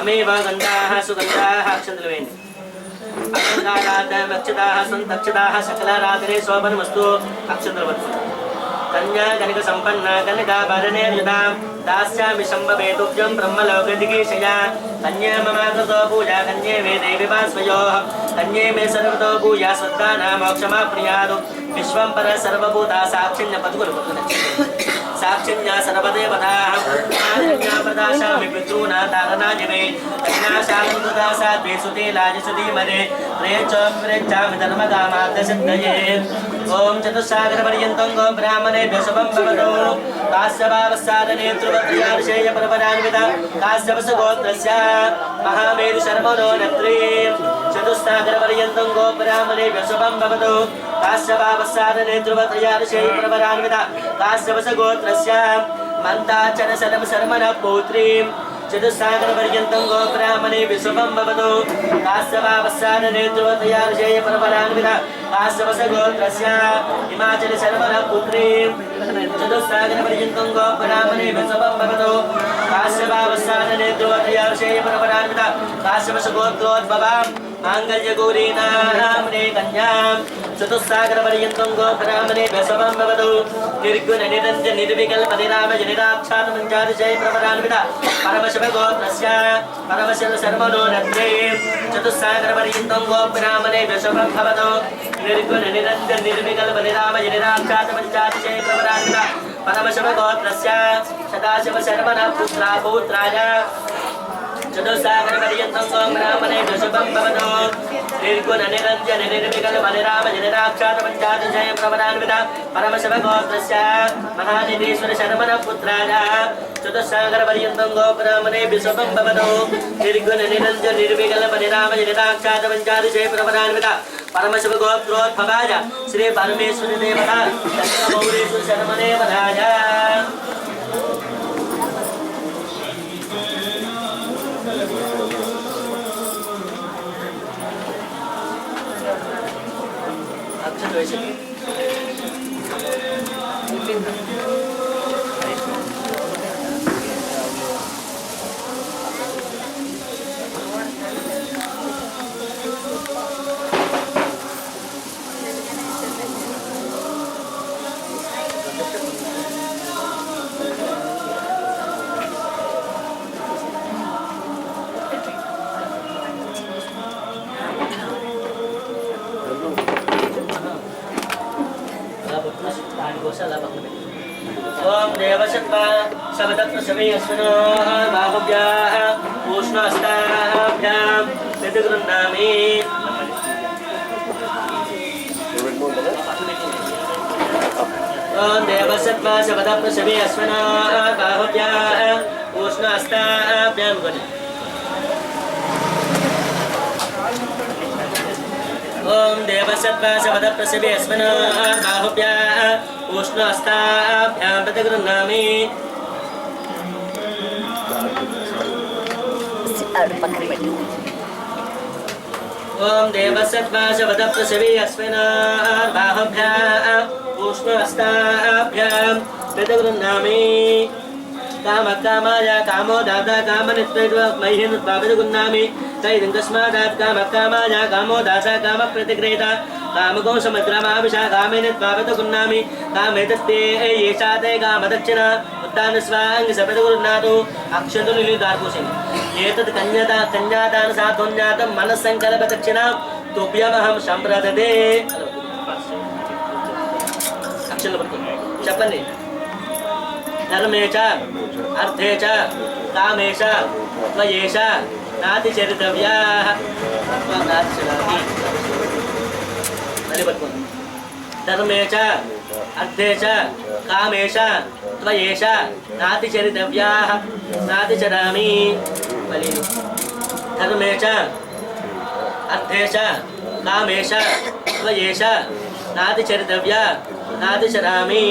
अमेव गन्धाः सुगन्धाः अक्षन्तलवेन् अक्षताः सन्तक्षताः सकलाराधने शोभनमस्तु अक्षन्तलवत्तु कन्या कनक संपन्ना कनकाभरणे युधां दास्यामि शम्भवेतुभ्यं ब्रह्मलोकदिगीशया कन्ये मम कृतो पूजा कन्ये मे देवी वास्वयोः कन्ये मे सर्वतो पूजा श्रद्धानां मोक्षमाप्नुयात् विश्वं पर सर्वभूता साक्षिण्य पद्गुरुपत्तु साक्षिण्या सर्वदेवताः कन्या प्रदास्यामि पितॄणां तारणाय मे कन्याशालं कृता साध्वे सुते लाजसुधीमरे प्रेच्छामि धर्मकामार्थसिद्धये ओम चतुस्सागरपर्यन्तं गो ब्राह्मणेभ्यो शुभं भवतु काश्यपावसादने ध्रुवत्रयार्षेय परपरान्विता काश्यपसगोत्रस्य महामेरु शर्मणो नत्री चतुस्सागरपर्यन्तं गो ब्राह्मणेभ्यो शुभं भवतु काश्यपावसादने ध्रुवत्रयार्षेय परपरान्विता काश्यपसगोत्रस्य मन्ताचरशलं शर्मणः पौत्रीं चतुस्सागरपर्यन्तं गो ब्राह्मणेभ्यो शुभं भवतु काश्यपावसादने ध्रुवत्रयार्षेय परपरान्विता काश्यपसगोत्रस्य हिमाचल शर्मणः पुत्रीं चतुस्सागरपर्यन्तं गो ब्राह्मणेभ्यो शुभं भवतु काश्यपावसादने ध्रुवत्रयार्षेय परपरान्विता काश्यपसगोत्रोद्भवां माङ्गल्यगौरीनाम्ने कन्यां चतुस्सागरपर्यन्तं गोब्राह्मणे व्यसवं भवतु निर्गुण निरञ्जन निर्विकल्प निराम जनिराक्षात् पञ्चादिशय प्रवरान्विता परमशिव गोत्रस्य परमशिव सर्वनो नत्रे चतुस्सागरपर्यन्तं गोब्राह्मणे व्यसवं भवतु निर्गुण निरञ्जन निर्विकल्प निराम जनिराक्षात् पञ्चादिशय प्रवरान्विता परमशिव गोत्रस्य सदाशिव सर्वनः पुत्रा पौत्राय चतुस्सागरपर्यन्तं गोब्राह्मणे व्यसवं भवतु निर्गुण निरञ्जन निर्विकल्प निराम जनिराक्षात् पञ्चादिशय प्रवरान्विता परमशिव गोत्रस्य महानिधीश्वर शर्मणः पुत्राय चतुस्सागरपर्यन्तं गोब्राह्मणे व्यसवं भवतु निर्गुण निरञ्जन निर्विकल्प निराम जनिराक्षात् पञ्चादिशय प्रवरान्विता परमशिव गोत्रोद्भवाय श्री परमेश्वर देवता चन्द्रमौळीश्वर शर्मदेवताय ओम देवशक्ता सबदत्त सवेयस्वनो बाहुभ्याः उष्णहस्ताभ्यां निधिगृह्णामि ओम देवशक्ता सबदत्त सवेयस्वनो बाहुभ्याः उष्णहस्ताभ्यां ओम देवसत्त्वा सबदप्रसवेस्मनो बाहुभ्याः उष्णहस्ताभ्यां प्रतिगृह्णामि ओम देवसत्त्वा सबदप्रसवेस्मनो बाहुभ्याः उष्णहस्ताभ्यां प्रतिगृह्णामि कामकामाय कामो दाता कामनित्यमह्यनुत्पादगुन्नामि तैदङ्कस्मादात् कामकामाय कामो दाता कामप्रतिग्रहीता कामको समग्रमाविशा कामेनत्पादगुन्नामि कामेतत्ते येषा ते कामदक्षिणा उत्तानस्वाङ्गसपदगुरुनाथो अक्षन्तुलिदार्कुशिनि एतत् कन्यादानसाधोन्यातं मनस्सङ्कल्पदक्षिणां तुभ्यमहं सम्प्रददे చెప్పండి धर्मे च अर्थे च कामे च त्वयेष नातिचरितव्याः नातिचरामि धर्मे च अर्थे च कामे च त्वयेष नातिचरितव्याः नातिचरामि धर्मे च अर्थे च कामे च त्वयेष नातिचरितव्या नातिचरामि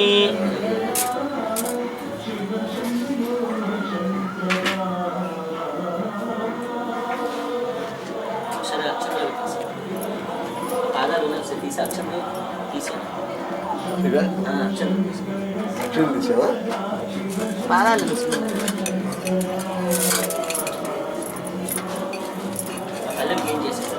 అక్షరం తీసాను అక్షరం తీసావా పాదాలు కళ్ళకి ఏం చేశాను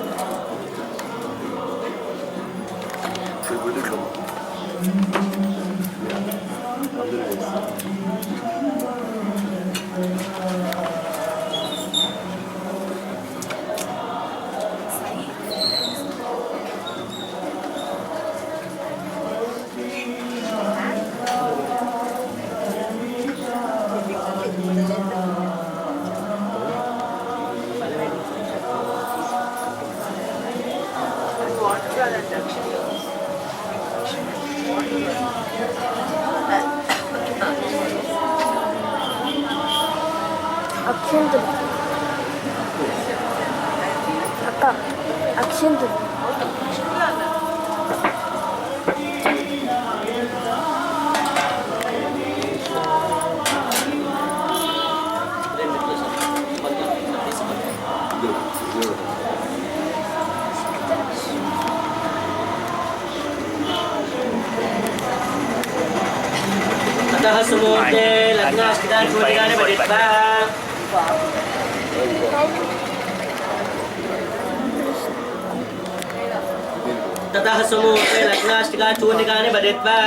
అక్షంతులు అక్క అక్షంతులు अतः सुमूर्ते लग्नास्थितान् सूतिकानि पठित्वा ततः सुमुहूर्ते लग्नाष्टिका चूर्णिकानि बदित्वा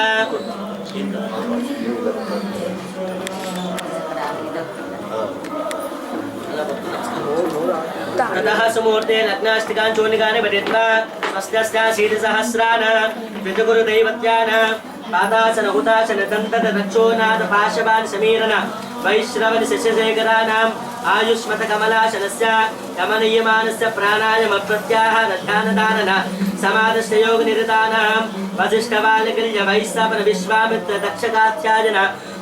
ततः सुमुहूर्ते लग्नाष्टिका चूर्णिकानि बदित्वा स्वस्त्यस्याशीतिसहस्रान् पितृगुरुदैवत्यान् पादासन हुतासन दन्तद दक्षोनाद पाशवान् समीरन वैश्रवण शिष्यशेखराणाम् आयुष्मत कमलाशनस्य यमनीयमानस्य प्राणायामप्रत्याहार ध्यानदानन समादस्य योगनिरतानां वसिष्ठबालकल्य वैश्रवण विश्वामित्र दक्षकात्यायन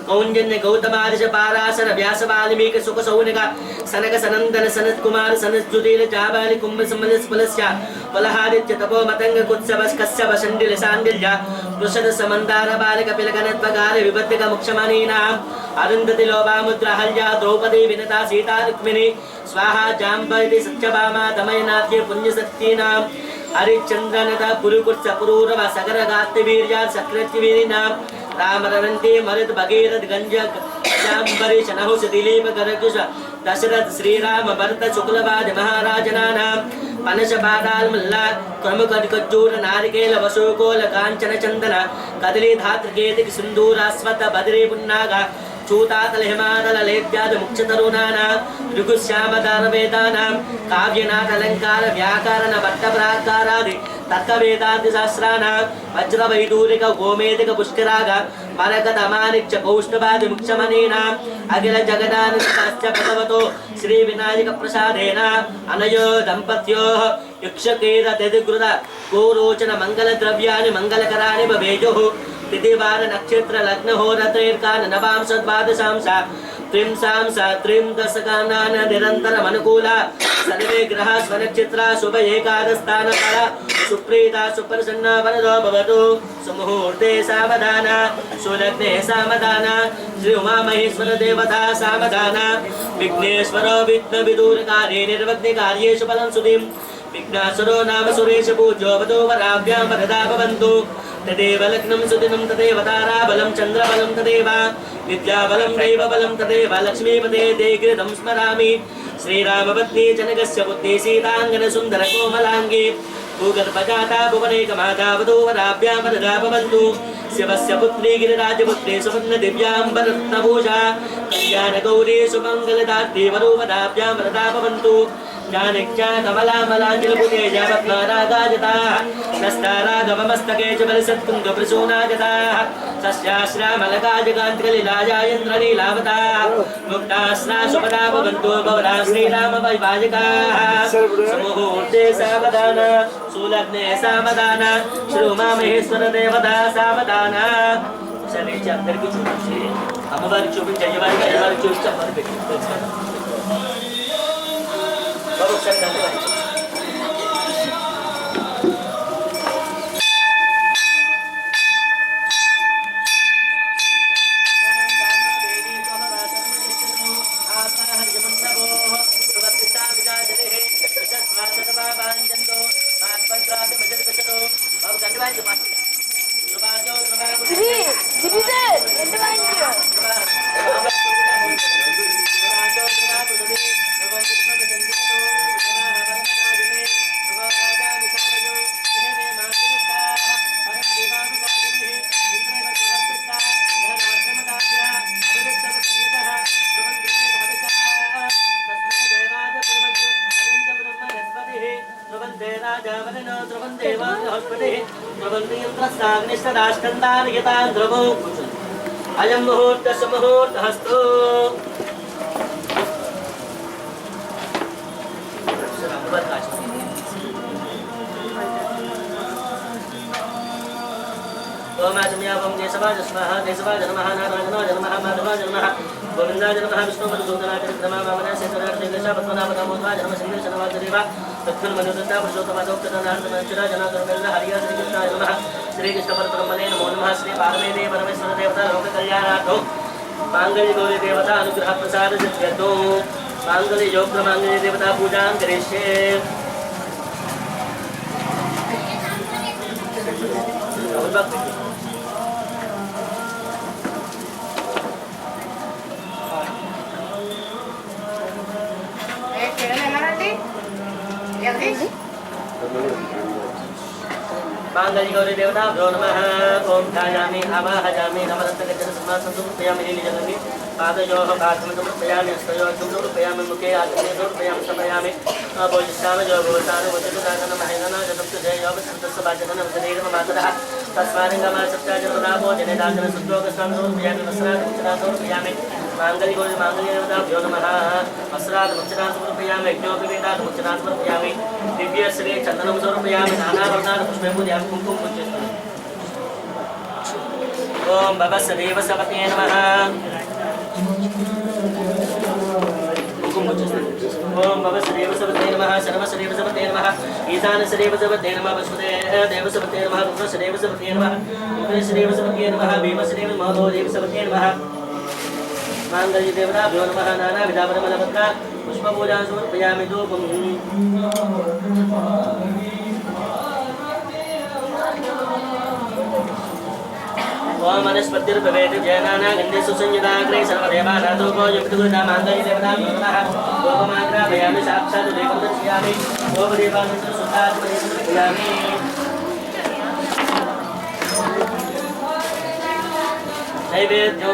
कौंजन्य गौतमादिश पाराशर व्यास वाल्मीकि सुख सौनिक सनक सनंदन सनत कुमार सनत जुदील जाबालि कुंभ समलस पुलस्या पलहादित्य तपो मतंग कुत्सवस कस्यप शंडिल सांडिल्य वृषद समंदार बालक पिलगनत्वगार विबद्धिक मुक्षमणीनां अरुंधति लोभामुद्रा हल्या द्रौपदी विनता सीता रुक्मिणी स्वाहा जाम्बवती सत्यभामा दमयनाथ्य पुण्यशक्तीनां हरिश्चंद्रनता पुरुकुत्स पुरूरव सगर गात्रीर्या सकृत्यवीरिनां रामरवंती मरुद भगीरथ गंज जाम्बरीश नहुष दिलीप गरकुश दशरथ श्रीराम भरत शुक्लवाद महाराजनानां पनश बादाल मल्ला क्रमुक कज्जूर नारिकेल वसुकोल कांचन चंदन कदली धात्र केतिक सिंदूरास्वत बद्री पुन्नागा चूतातल हिमातल लेत्याद मुक्षतरुणानां ऋगुश्यामदार वेदानां काव्यनाथ अलंकार व्याकरण भट्ट प्राकारादि तत्वेदादि शास्त्राणां वज्र वैदूरिक गोमेदिक पुष्कराग मरकत अमानिक्ष कौष्णवादि मुक्षमणीनां अखिल जगदानंदस्य भगवतो श्री विनायक प्रसादेन अनयो दंपत्योः यक्षकेर तदिकृत गोरोचन मंगल द्रव्यानि मंगलकराणि भवेयुः तिथिवार नक्षत्र लग्न होरत्रैर्कान नवांश द्वादशांश त्रिंशांश त्रिंदशकानान निरन्तरम् अनुकूला सर्वे ग्रहा स्वनक्षत्रा शुभ एकादस्थान फल सुप्रीता सुप्रसन्ना वरदो भवतु सुमुहूर्ते सावधान सुलग्ने सावधान श्री उमा महेश्वर देवता सावधान विघ्नेश्वरो विघ्न विदूरकार्ये निर्विघ्न कार्येषु फलं सुधिं विघ्नासुरो नाम सुरेश पूज्यो वधो वराभ्यां वरदा भवन्तु तदेव लग्नं सुदिनं तदेव ताराबलं चन्द्रबलं तदेव विद्याबलं दैवबलं तदेव लक्ष्मीपते ते कृतं स्मरामि श्रीरामपत्नी जनकस्य पुत्री सीताङ्गन सुन्दर कोमलाङ्गी भूगर्भजाता भुवनैकमाता वधू वराभ्यां वरदा भवन्तु शिवस्य पुत्री गिरिराजपुत्री सुवर्ण दिव्याम्बरत्नभूषा कल्याणगौरी सुमङ्गलदात्री वधूवराभ्यां वरदा भवन्तु जानक्या कमलामलाञ्जलपुते जपत्नारागाजताः नस्तारागमस्तके च बलसत्कुन्दप्रसूनाजताः सस्याश्रामलकाजगान्त्रिलीलाजायन्द्रलीलावताः मुक्ताश्रा सुपदा भवन्तो भवना श्रीरामवैवाहिकाः सुमुहूर्ते सावधान सुलग्ने सावधान श्री उमामहेश्वर देवता सावधान शरीर अंदर की చూపించి అమ్మవారికి చూపించి అయ్యవారికి చూపించి అమ్మవారికి పెట్టి baru saya dan lain. अयं मुहूर्त सुमुहूर्त हस्तो ओमाचम्यावं देशवाज स्मः देशवाज नमः नारायणाय नमः माधवाय नमः गोविन्दाय नमः विष्णुमधुसूदनाय नमः वामनाय शेषनाय देशापत्मनाभदामोदराय नमः सिंहेशनवाज देवा तत्फलमनुदत्ता पुरुषोत्तमादोक्तनारायणमंचरा जनार्दनवेल्ल हरिया श्रीकृष्णाय नमः श्रीकृष्ण परब्रह्मणे नमो नमः श्री पार्वती परमेश्वर देवता लोक कल्याणार्थो मांगल्य गौरी देवता अनुग्रह प्रसाद सिद्ध्यर्थो मांगल्य योग मांगल्य देवता पूजां करिष्ये मांगल्यगौरी देवताभ्यो नमः ओम ध्यायामि आवाहयामि नमस्तगच्छति समासं समर्पयामि नीलजलनि पादयोः पादं समर्पयामि हस्तयोः समर्पयामि मुखे आत्मने समर्पयामि समयामि अभोजिष्यामि जो भवतानु वचतुदानं महेदना जतप्त जयोपसन्तस्य वाचनं शरीरं मातरः तस्मानिङ्गमा सत्याजननामो जनेदाजन सुद्योगस्नां समर्पयामि वस्त्रादं समर्पयामि मांगल्यगौरी मांगल्यदेवताभ्यो नमः वस्त्रादं समर्पयामि यज्ञोपि वेदादं समर्पयामि दिव्यश्री चन्दनं समर्पयामि नानावर्णानि पुष्पैः कुमकुम पूज्यते ओम भवस्देव सपते नमः कुमकुम पूज्यते ओम भवस्देव सपते नमः शर्मस्देव सपते नमः ईशानस्देव सपते नमः वसुदेव सपते नमः रुद्रस्देव सपते नमः रुद्रस्देव सपते नमः भीमस्देव महोदेव सपते नमः मांगल्य देवताभ्यो नमः नानाविधापरमलपत्र पुष्पपूजां समर्पयामि धूपम् ओम वनस्पतिर्भवेत् जयनाना गन्धेषु संयुताग्रे सर्वदेवानाथो यमृतगुरुना मांगल्य देवताभ्यो नमः गोपमाग्रापयामि साक्षात् देवं दर्शयामि गोपदेवानन्तरं सुखात्मने समर्पयामि नैवेद्यो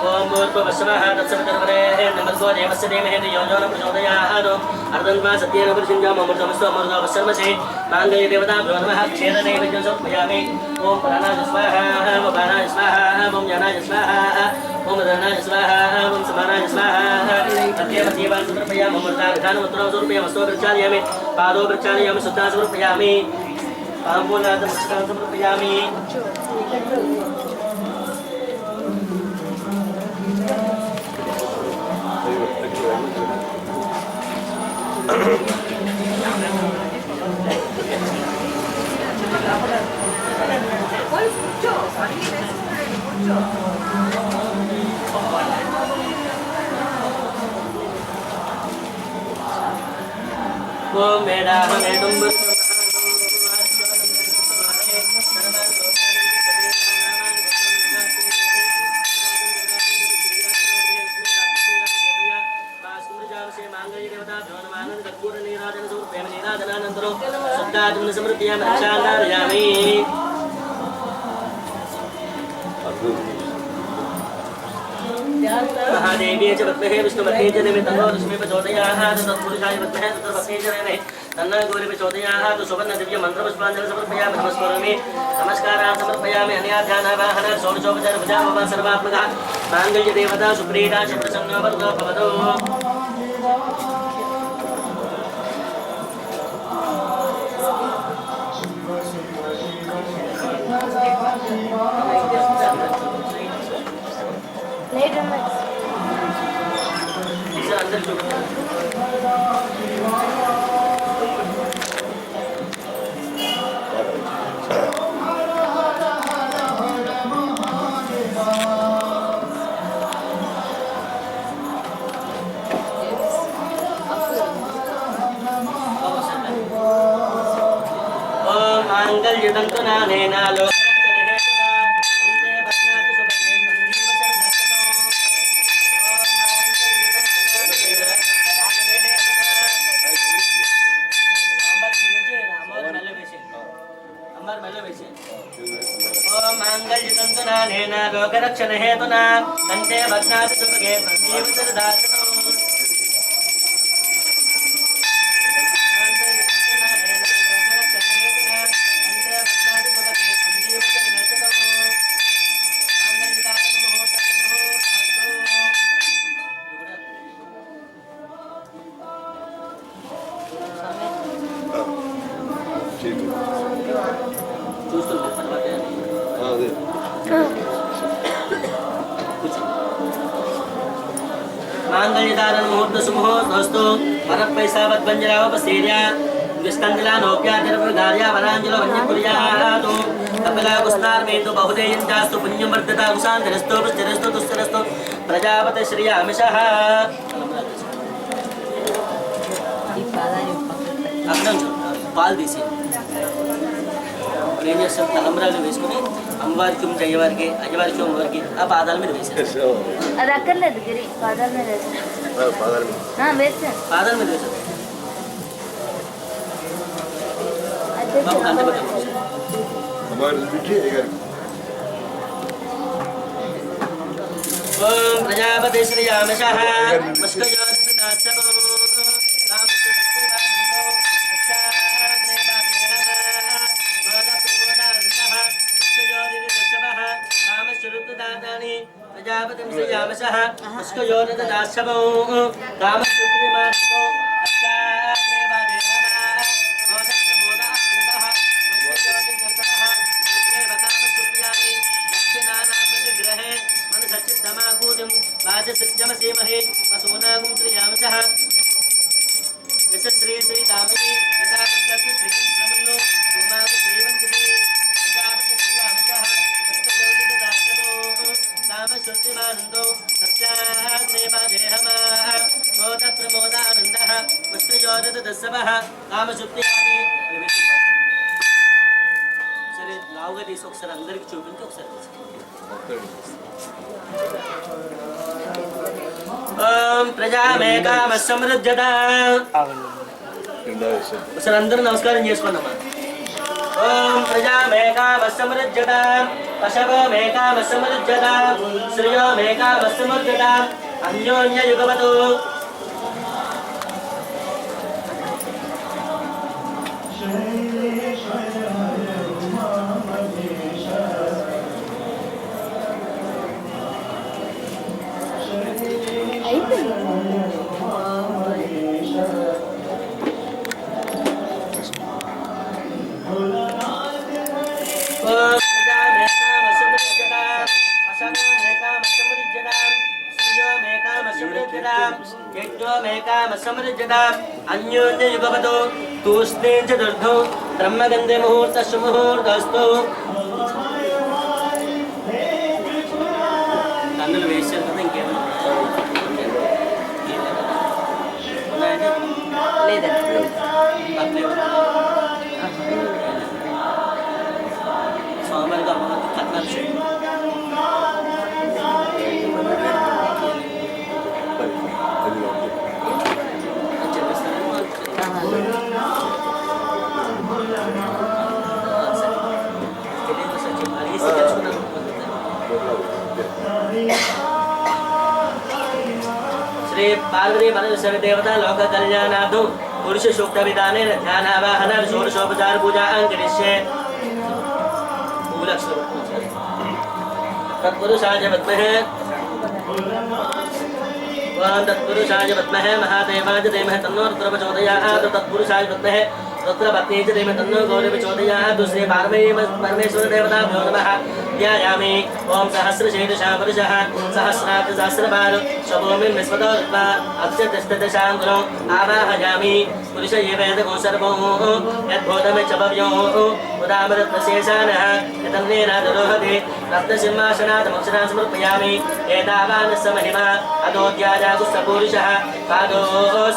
ओम भूर्भुवस्सुवः तत्सवितुर्वरेण्यं भर्गो देवस्य धीमहि धियो यो नः प्रचोदयात् अर्धन्वा सत्येन परिषिञ्जामः अमृतमस्तु मांगल्य देवताभ्यो नमः क्षेत्रनैवेद्यं समर्पयामि ओम प्राणाय स्वाहा ओम बाणाय स्वाहा ओम ज्ञानाय स्वाहा ओम धनाय स्वाहा ओम समानाय स्वाहा तदेव देवान् समर्पयामि अमृताधानमुत्तरं समर्पयामि हस्तो प्रक्षालयामि पादौ प्रक्षालयामि शुद्धां समर्पयामि ताम्बूलादं समर्पयामि ओम वेदाहमेतुं समर्पयामि रक्षांधारयामि महादेवी च पद्महे विष्णुपत्नी च देवी तन्नो लक्ष्मी प्रचोदयात् तत्पुरुषाय पद्महे तत्पत्नी च देवी तन्नो गौरी प्रचोदयात् सुवर्ण दिव्य मंत्रपुष्पाञ्जलिं समर्पयामि नमस्करोमि नमस्कारान् समर्पयामि अन्याध्यानावाहन षोडशोपचार पूजा भव सर्वात्मकः मांगल्य देवता सुप्रीता च प्रसन्नो भवतु अंदर मांगल्य तंतुना नेनालो लोकरक्षण हेतुना कंठे भग्नाति सुभगे संजीवसरदातु मांगल्यदान मुहूर्त सुमुहूर्तस्तु परपैसावद्वंजरावपसेर्या विस्कंदिलानोप्यातिर्वगार्या वरांजलो वन्यकुर्यातो कपिला कुस्तार्मेतु बहुदेयञ्चास्तु पुण्यमर्दता कुशान्तरस्तु पुष्टिरस्तु तुष्टिरस्तु प्रजापति श्रियामिषः पाल दीसी ఏం చేస్తాం తలంబరాలు వేసుకుని అమ్మవారికి అయ్యవారికి అయ్యవారికి అమ్మవారికి ఆ పాదాల మీద వేసాను. అది అక్కర్లేదు గిరి పాదాల మీద వేసాను. పాదాల మీద వేసాను. బాబు అంతే పెట్టండి. ఓం ప్రజాపతి శ్రీయామశః ప్రజాపతి శ్రీయామశః పుష్కయోనిదాశమో కామసూత్రిమానో सत्यमसेमहे वसोनागुं श्रीयामशः यशश्री श्रीरामये यदापद्यस्य श्रीब्रह्मणो सोमागु श्रीवन्दिते यदापद्य श्रीयामशः सत्ययोगिदास्ततो कामश्रुतिमानन्दो सत्याग्नेवादेहमा मोदप्रमोदानन्दः पुष्पयोनिदस्सवः कामश्रुत्यानि సరే లావుగా తీసి ఒకసారి అందరికి చూపించి ఒకసారి ఓం ప్రజామేకామ సమృద్ధత ఒకసారి అందరూ నమస్కారం చేసుకోండమ్మా. ఓం ప్రజామేకామ సమృద్ధత పశవో మేకామ సమృద్ధత శ్రియో మేకామ సమృద్ధత అన్యోన్య యుగవతు. అన్యోన్య యుగవతో తూష్ణే చతుర్థో బ్రహ్మగంధే ముహూర్త సుముహూర్తస్తు. అందులో వేసారు కదా ఇంకేమైనా స్వామివారికి అమ్మవారికి కట్నాలు చేయండి. శ్రీ పార్వతీ పరమేశ్వర దేవత లోక కళ్యాణార్థం పురుష సూక్త విధానే ధ్యానావాహన షోడశోపచార పూజా కరిష్యే. తత్పురుషాయ విద్మహే तत्पुरुषाय विद्महे महादेवाय धीमहि तन्नो रुद्रः प्रचोदयात्. तत्पुरुषाय विद्महे रुद्रपत्नी च धीमहि तन्नो गौरी प्रचोदयात्. श्री परमेश्वर देवताभ्यो नमः. ध्यायामि ओम सहस्रशीर्षः पुरुषः सहस्राब्द सहस्रपाद शभूमिं विश्वतो दत्त्वा अक्षतिष्ठदशाङ्कुरो आवाहयामि. पुरुष एवेदको सर्वो यद्भूतमिच्च भव्यो उदामदत्तशेषानः यतन्नेनादरोहति रत्नसिंहासनादमक्षरान् समर्पयामि. एतावानस्य महिमा अदोद्याजागुस्तपुरुषः पादो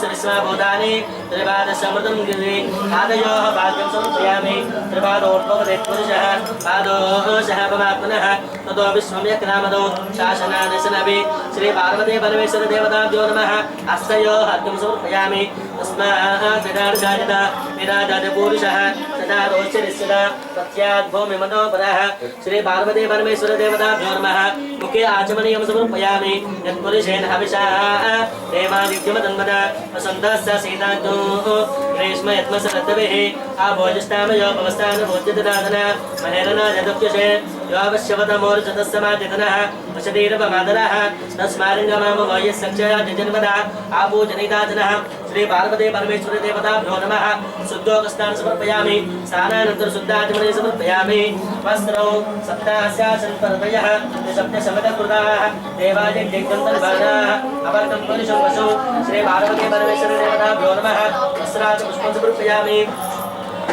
श्रीस्वाभूतानि त्रिपादसमृतं गिरि पादयोः भाग्यं समर्पयामि. त्रिपादोर्भवदेत्पुरुषः पादो सह पवात्मनः ततो विश्वं यक्रामदो शासनादशनभि. श्री पार्वती परमेश्वर देवताभ्यो नमः. अस्तयोः अर्घ्यं समर्पयामि. तस्मात् विराजपुरुषः सदा रोचरिष्यदा तस्यात् भूमिमनोपरः. श्री पार्वती परमेश्वर देवताभ्यो नमः. मुखे आचमनीयं समर्पयामि. यत्पुरुषेण हविषा देवादित्यमतन्वदा वसन्तस्य सीताग्नो ग्रीष्म यत्मसरद्भिः आभोजष्टामयो भवस्तानभोज्यददातना महेरना यदुक्यशे योऽवश्यवतमोर्जतस्समादितनः वशतीरपमादरः तस्मारिङ्गमामो यस्सक्षयाजन्मदा आपूजनिताजनः. श्री पार्वती परमेश्वर देवताभ्यो नमः. शुद्धोकस्नानं समर्पयामि. स्नानानन्तरं शुद्धाचमनीयं समर्पयामि. वस्त्रौ सप्तास्यासनपरतयः सप्तशमदकृताः देवायज्ञन्तर्भाणाः अवर्गं पुरुषं वसु. श्री पार्वती परमेश्वर देवताभ्यो नमः. वस्त्रात् पुष्पं समर्पयामि.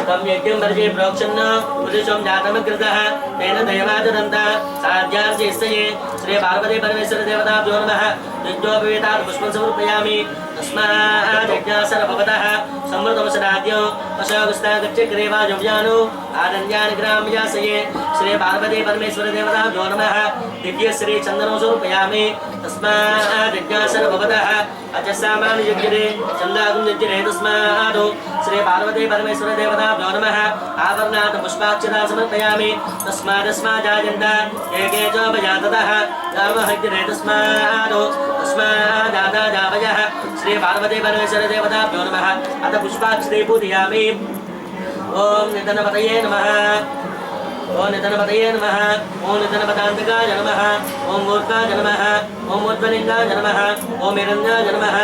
तम यज्ञं वर्जे प्रोक्षन् पुरुषं जातमकृतः तेन देवाददन्ता साध्यार्चयिष्ये. श्री पार्वती परमेश्वर देवताभ्यो नमः. यज्ञोपवेतात् पुष्पं समर्पयामि. तस्माज्ञासरभवतः समृतवसदाद्यो अशोकस्तागच्छग्रेवाजव्यानु आदन्यानि ग्राम्यासये श्री पार्वती परमेश्वर देवताभ्यो नमः दिव्य श्री चन्दनं समर्पयामि तस्माज्ञासरभवतः अजसामानि यज्ञरे चन्दागुं यज्ञरे तस्मात् श्री पार्वती परमेश्वर देवताभ्यो नमः आभरणात् पुष्पाक्षता समर्पयामि तस्मादस्माजायन्त एके च भजाततः गावः यज्ञरे तस्मात् तस्मादादाजावयः श्री पार्वती परमेश्वर देवताभ्यो नमः अथ पुष्पाक्षते पूजयामि ओम निधनपतये नमः ओम निधनपतये नमः ओम निधनपदान्तकाय नमः ओम मूर्खाय नमः ओम ऊर्ध्वलिङ्गाय नमः ओम हिरण्याय नमः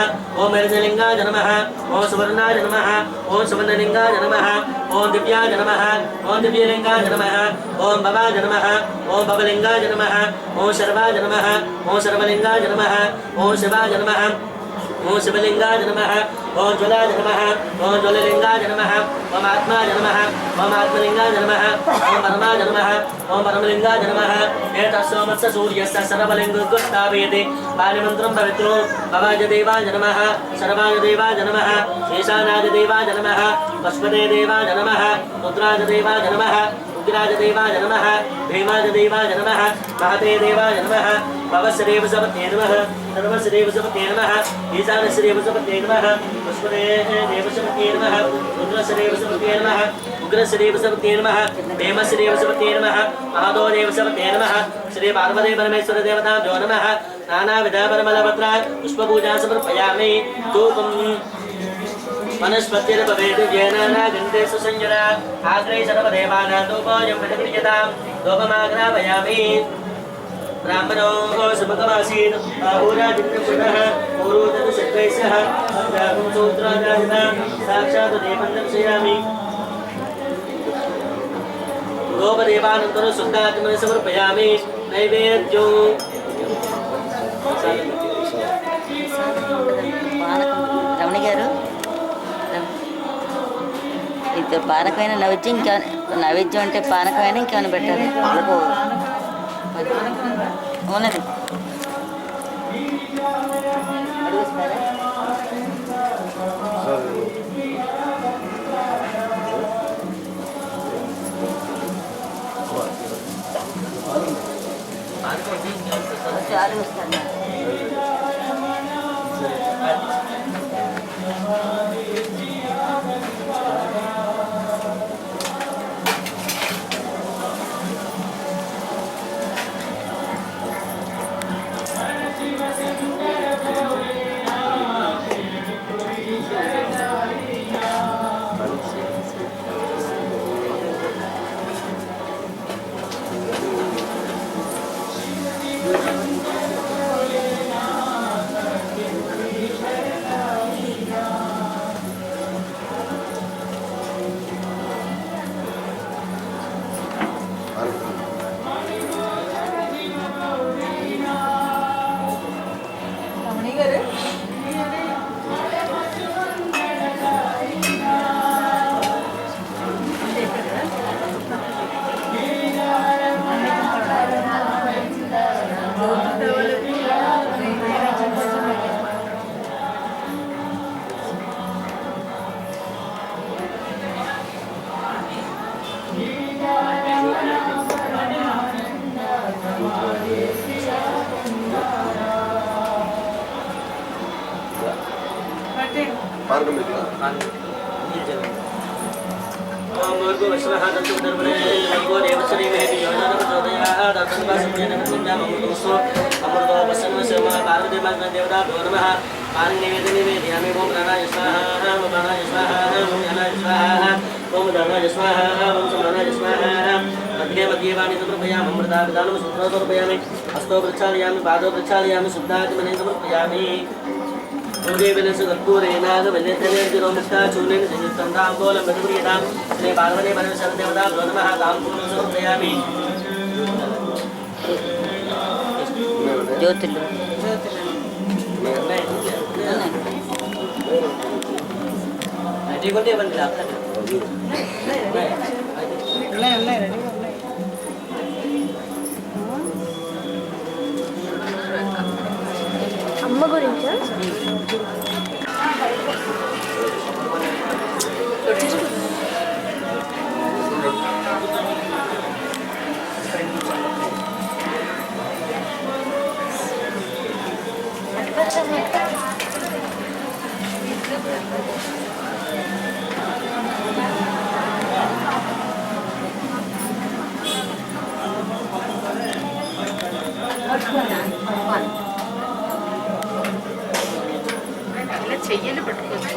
ओम हिरण्यलिङ्गाय नमः ओम सुवर्णाय नमः ओम सुवर्णलिङ्गाय नमः ओम दिव्याय नमः ओम दिव्यलिङ्गाय नमः ओम भवाय नमः ओम भवलिङ्गाय नमः ओम शर्वाय नमः ओम सर्वलिङ्गाय नमः ओम शिवाय नमः ओम शिवलिङ्गाय नमः ओम ज्वलाय नमः ओम ज्वललिङ्गाय नमः ओम आत्माय नमः ओम आत्मलिङ्गाय नमः ओम परमाय नमः ओम परमलिङ्गाय नमः एतस्सोमस्य सूर्यस्य सर्वलिङ्गुत्स्थापयति पाणिमन्त्रं पवित्रो भवाय देवाय नमः सर्वाय देवाय नमः ईशानाय देवाय नमः पशुपते देवाय नमः रुद्राय देवाय नमः उग्राय देवाय नमः भीमाय देवाय नमः महते देवाय नमः भवश्रेव सपत्ये नमः सर्वश्रेव सपत्ये नमः ईशानश्रेव सपत्ये नमः पशुपते देव सपत्ये नमः रुद्रश्रेव सपत्ये नमः उग्रश्रेव सपत्ये नमः भीमश्रेव सपत्ये नमः महादेव सपत्ये नमः श्री पार्वती परमेश्वर देवताभ्यो नमः नानाविध परमलपत्र पुष्पपूजा समर्पयामि धूपम् वनस्पतिर्भवेद् नागन्धे सुसंजना आग्रे सर्वदेवानां धूपोऽयं प्रतिगृह्यतां धूपमाग्रापयामि ब्राह्मणो सुमुखमासीत् बाहुराजिन्नपुरः पूर्वोदशत्वैस्यः अग्रागुं सूत्राजायता साक्षात् देवं दर्शयामि गोपदेवानन्तरं शुद्धात्मने समर्पयामि नैवेद्यो రమణి గారు ఇది పానకమైన నైవేద్యం ఇంకా నైవేద్యం అంటే పానకమైన ఇంకేమైనా పెట్టాలి పాలకు ఉన్నది చాలు వస్తాను हस्तो प्रक्षालयामि पादो प्रक्षालयामि शुद्धात्मने समर्पयामि पूजे विलस कर्पूरे नागवल्यतनेर्जिरो मुक्ता चूर्णेन संयुक्तं ताम्बूलं प्रतिप्रियतां श्री पार्वती परमेश्वर देवताभ्यो नमः ताम्बूलं समर्पयामि జ్యోతులు రెడీగా బండి అమ్మ గురించా చెయ్యలు పట్టుకోవాలి.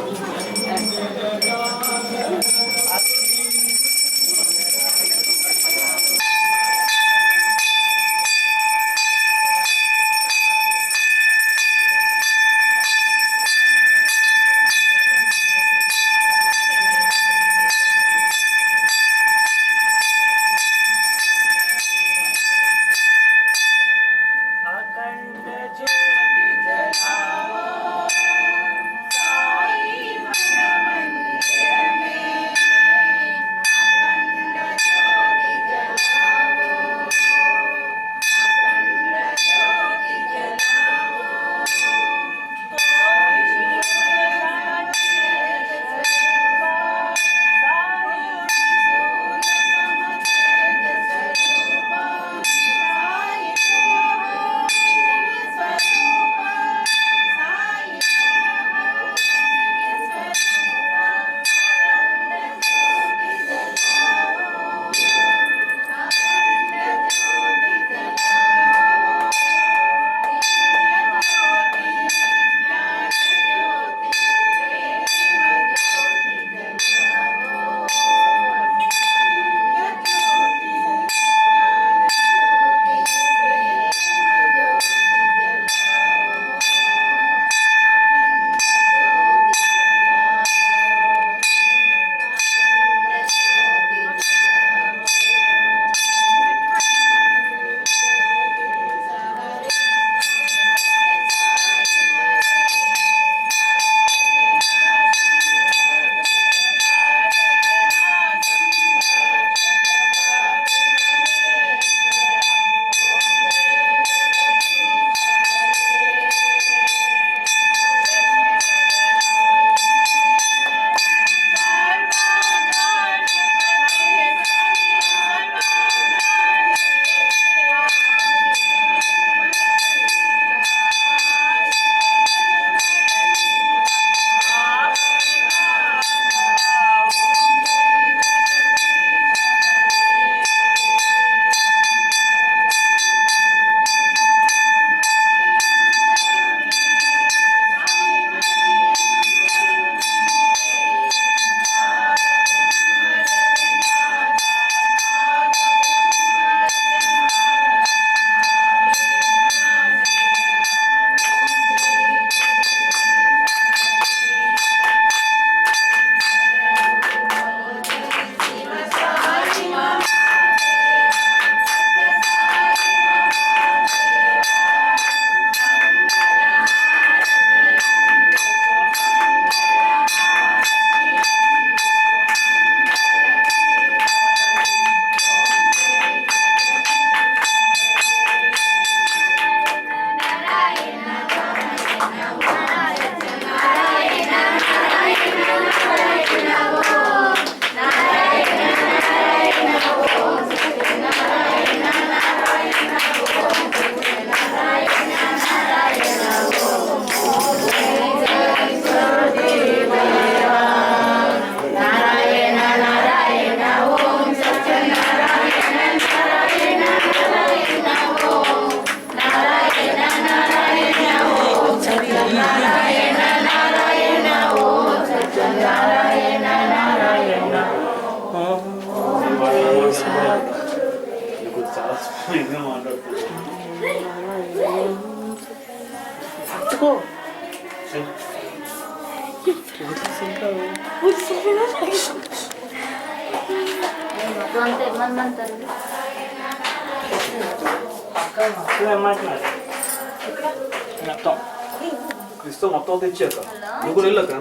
క్రిస్తో మొత్తం తెచ్చాక నువ్వు కూడా వెళ్ళాక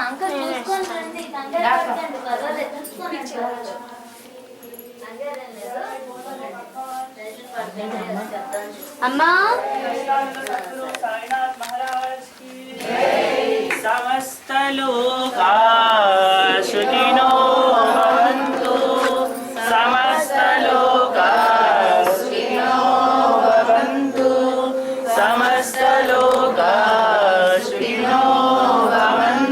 అంకల్ చూసుకొని రండి అమ్మా సమస్త లోకా సుఖినో భవంతు సమస్త లోకా సుఖినో భవంతు సమస్త లోకా సుఖినో భవంతు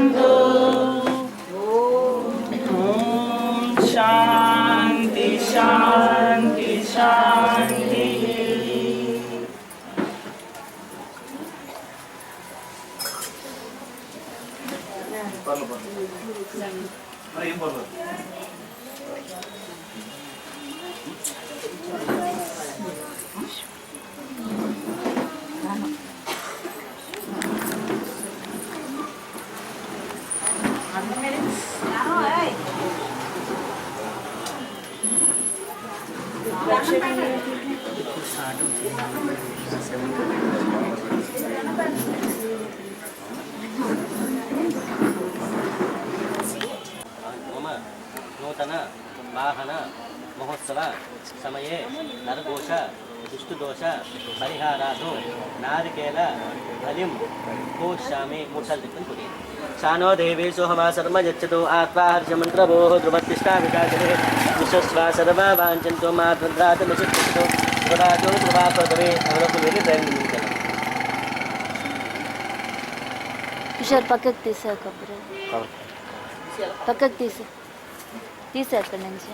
ఏం పర్లేదు. मम नूतन वाहन महोत्सव समये नरदोष दुष्टदोष परिहारार्थं नारिकेल बलिं घोषयामि मूर्धल्पितं शानो देवेषु हमा सर्व यच्छतु आत्मा हर्षमन्त्रभोः ध्रुवतिष्ठा विकासने विश्वस्वा सर्वा वाञ्छन्तो मातृद्रातमिषितो ध्रुवाचो ध्रुवापदवे अवलोकवेदि प्रयत्नं కిషోర్ పక్కకు తీసా కబురు పక్కకు తీసా అక్కడి నుంచి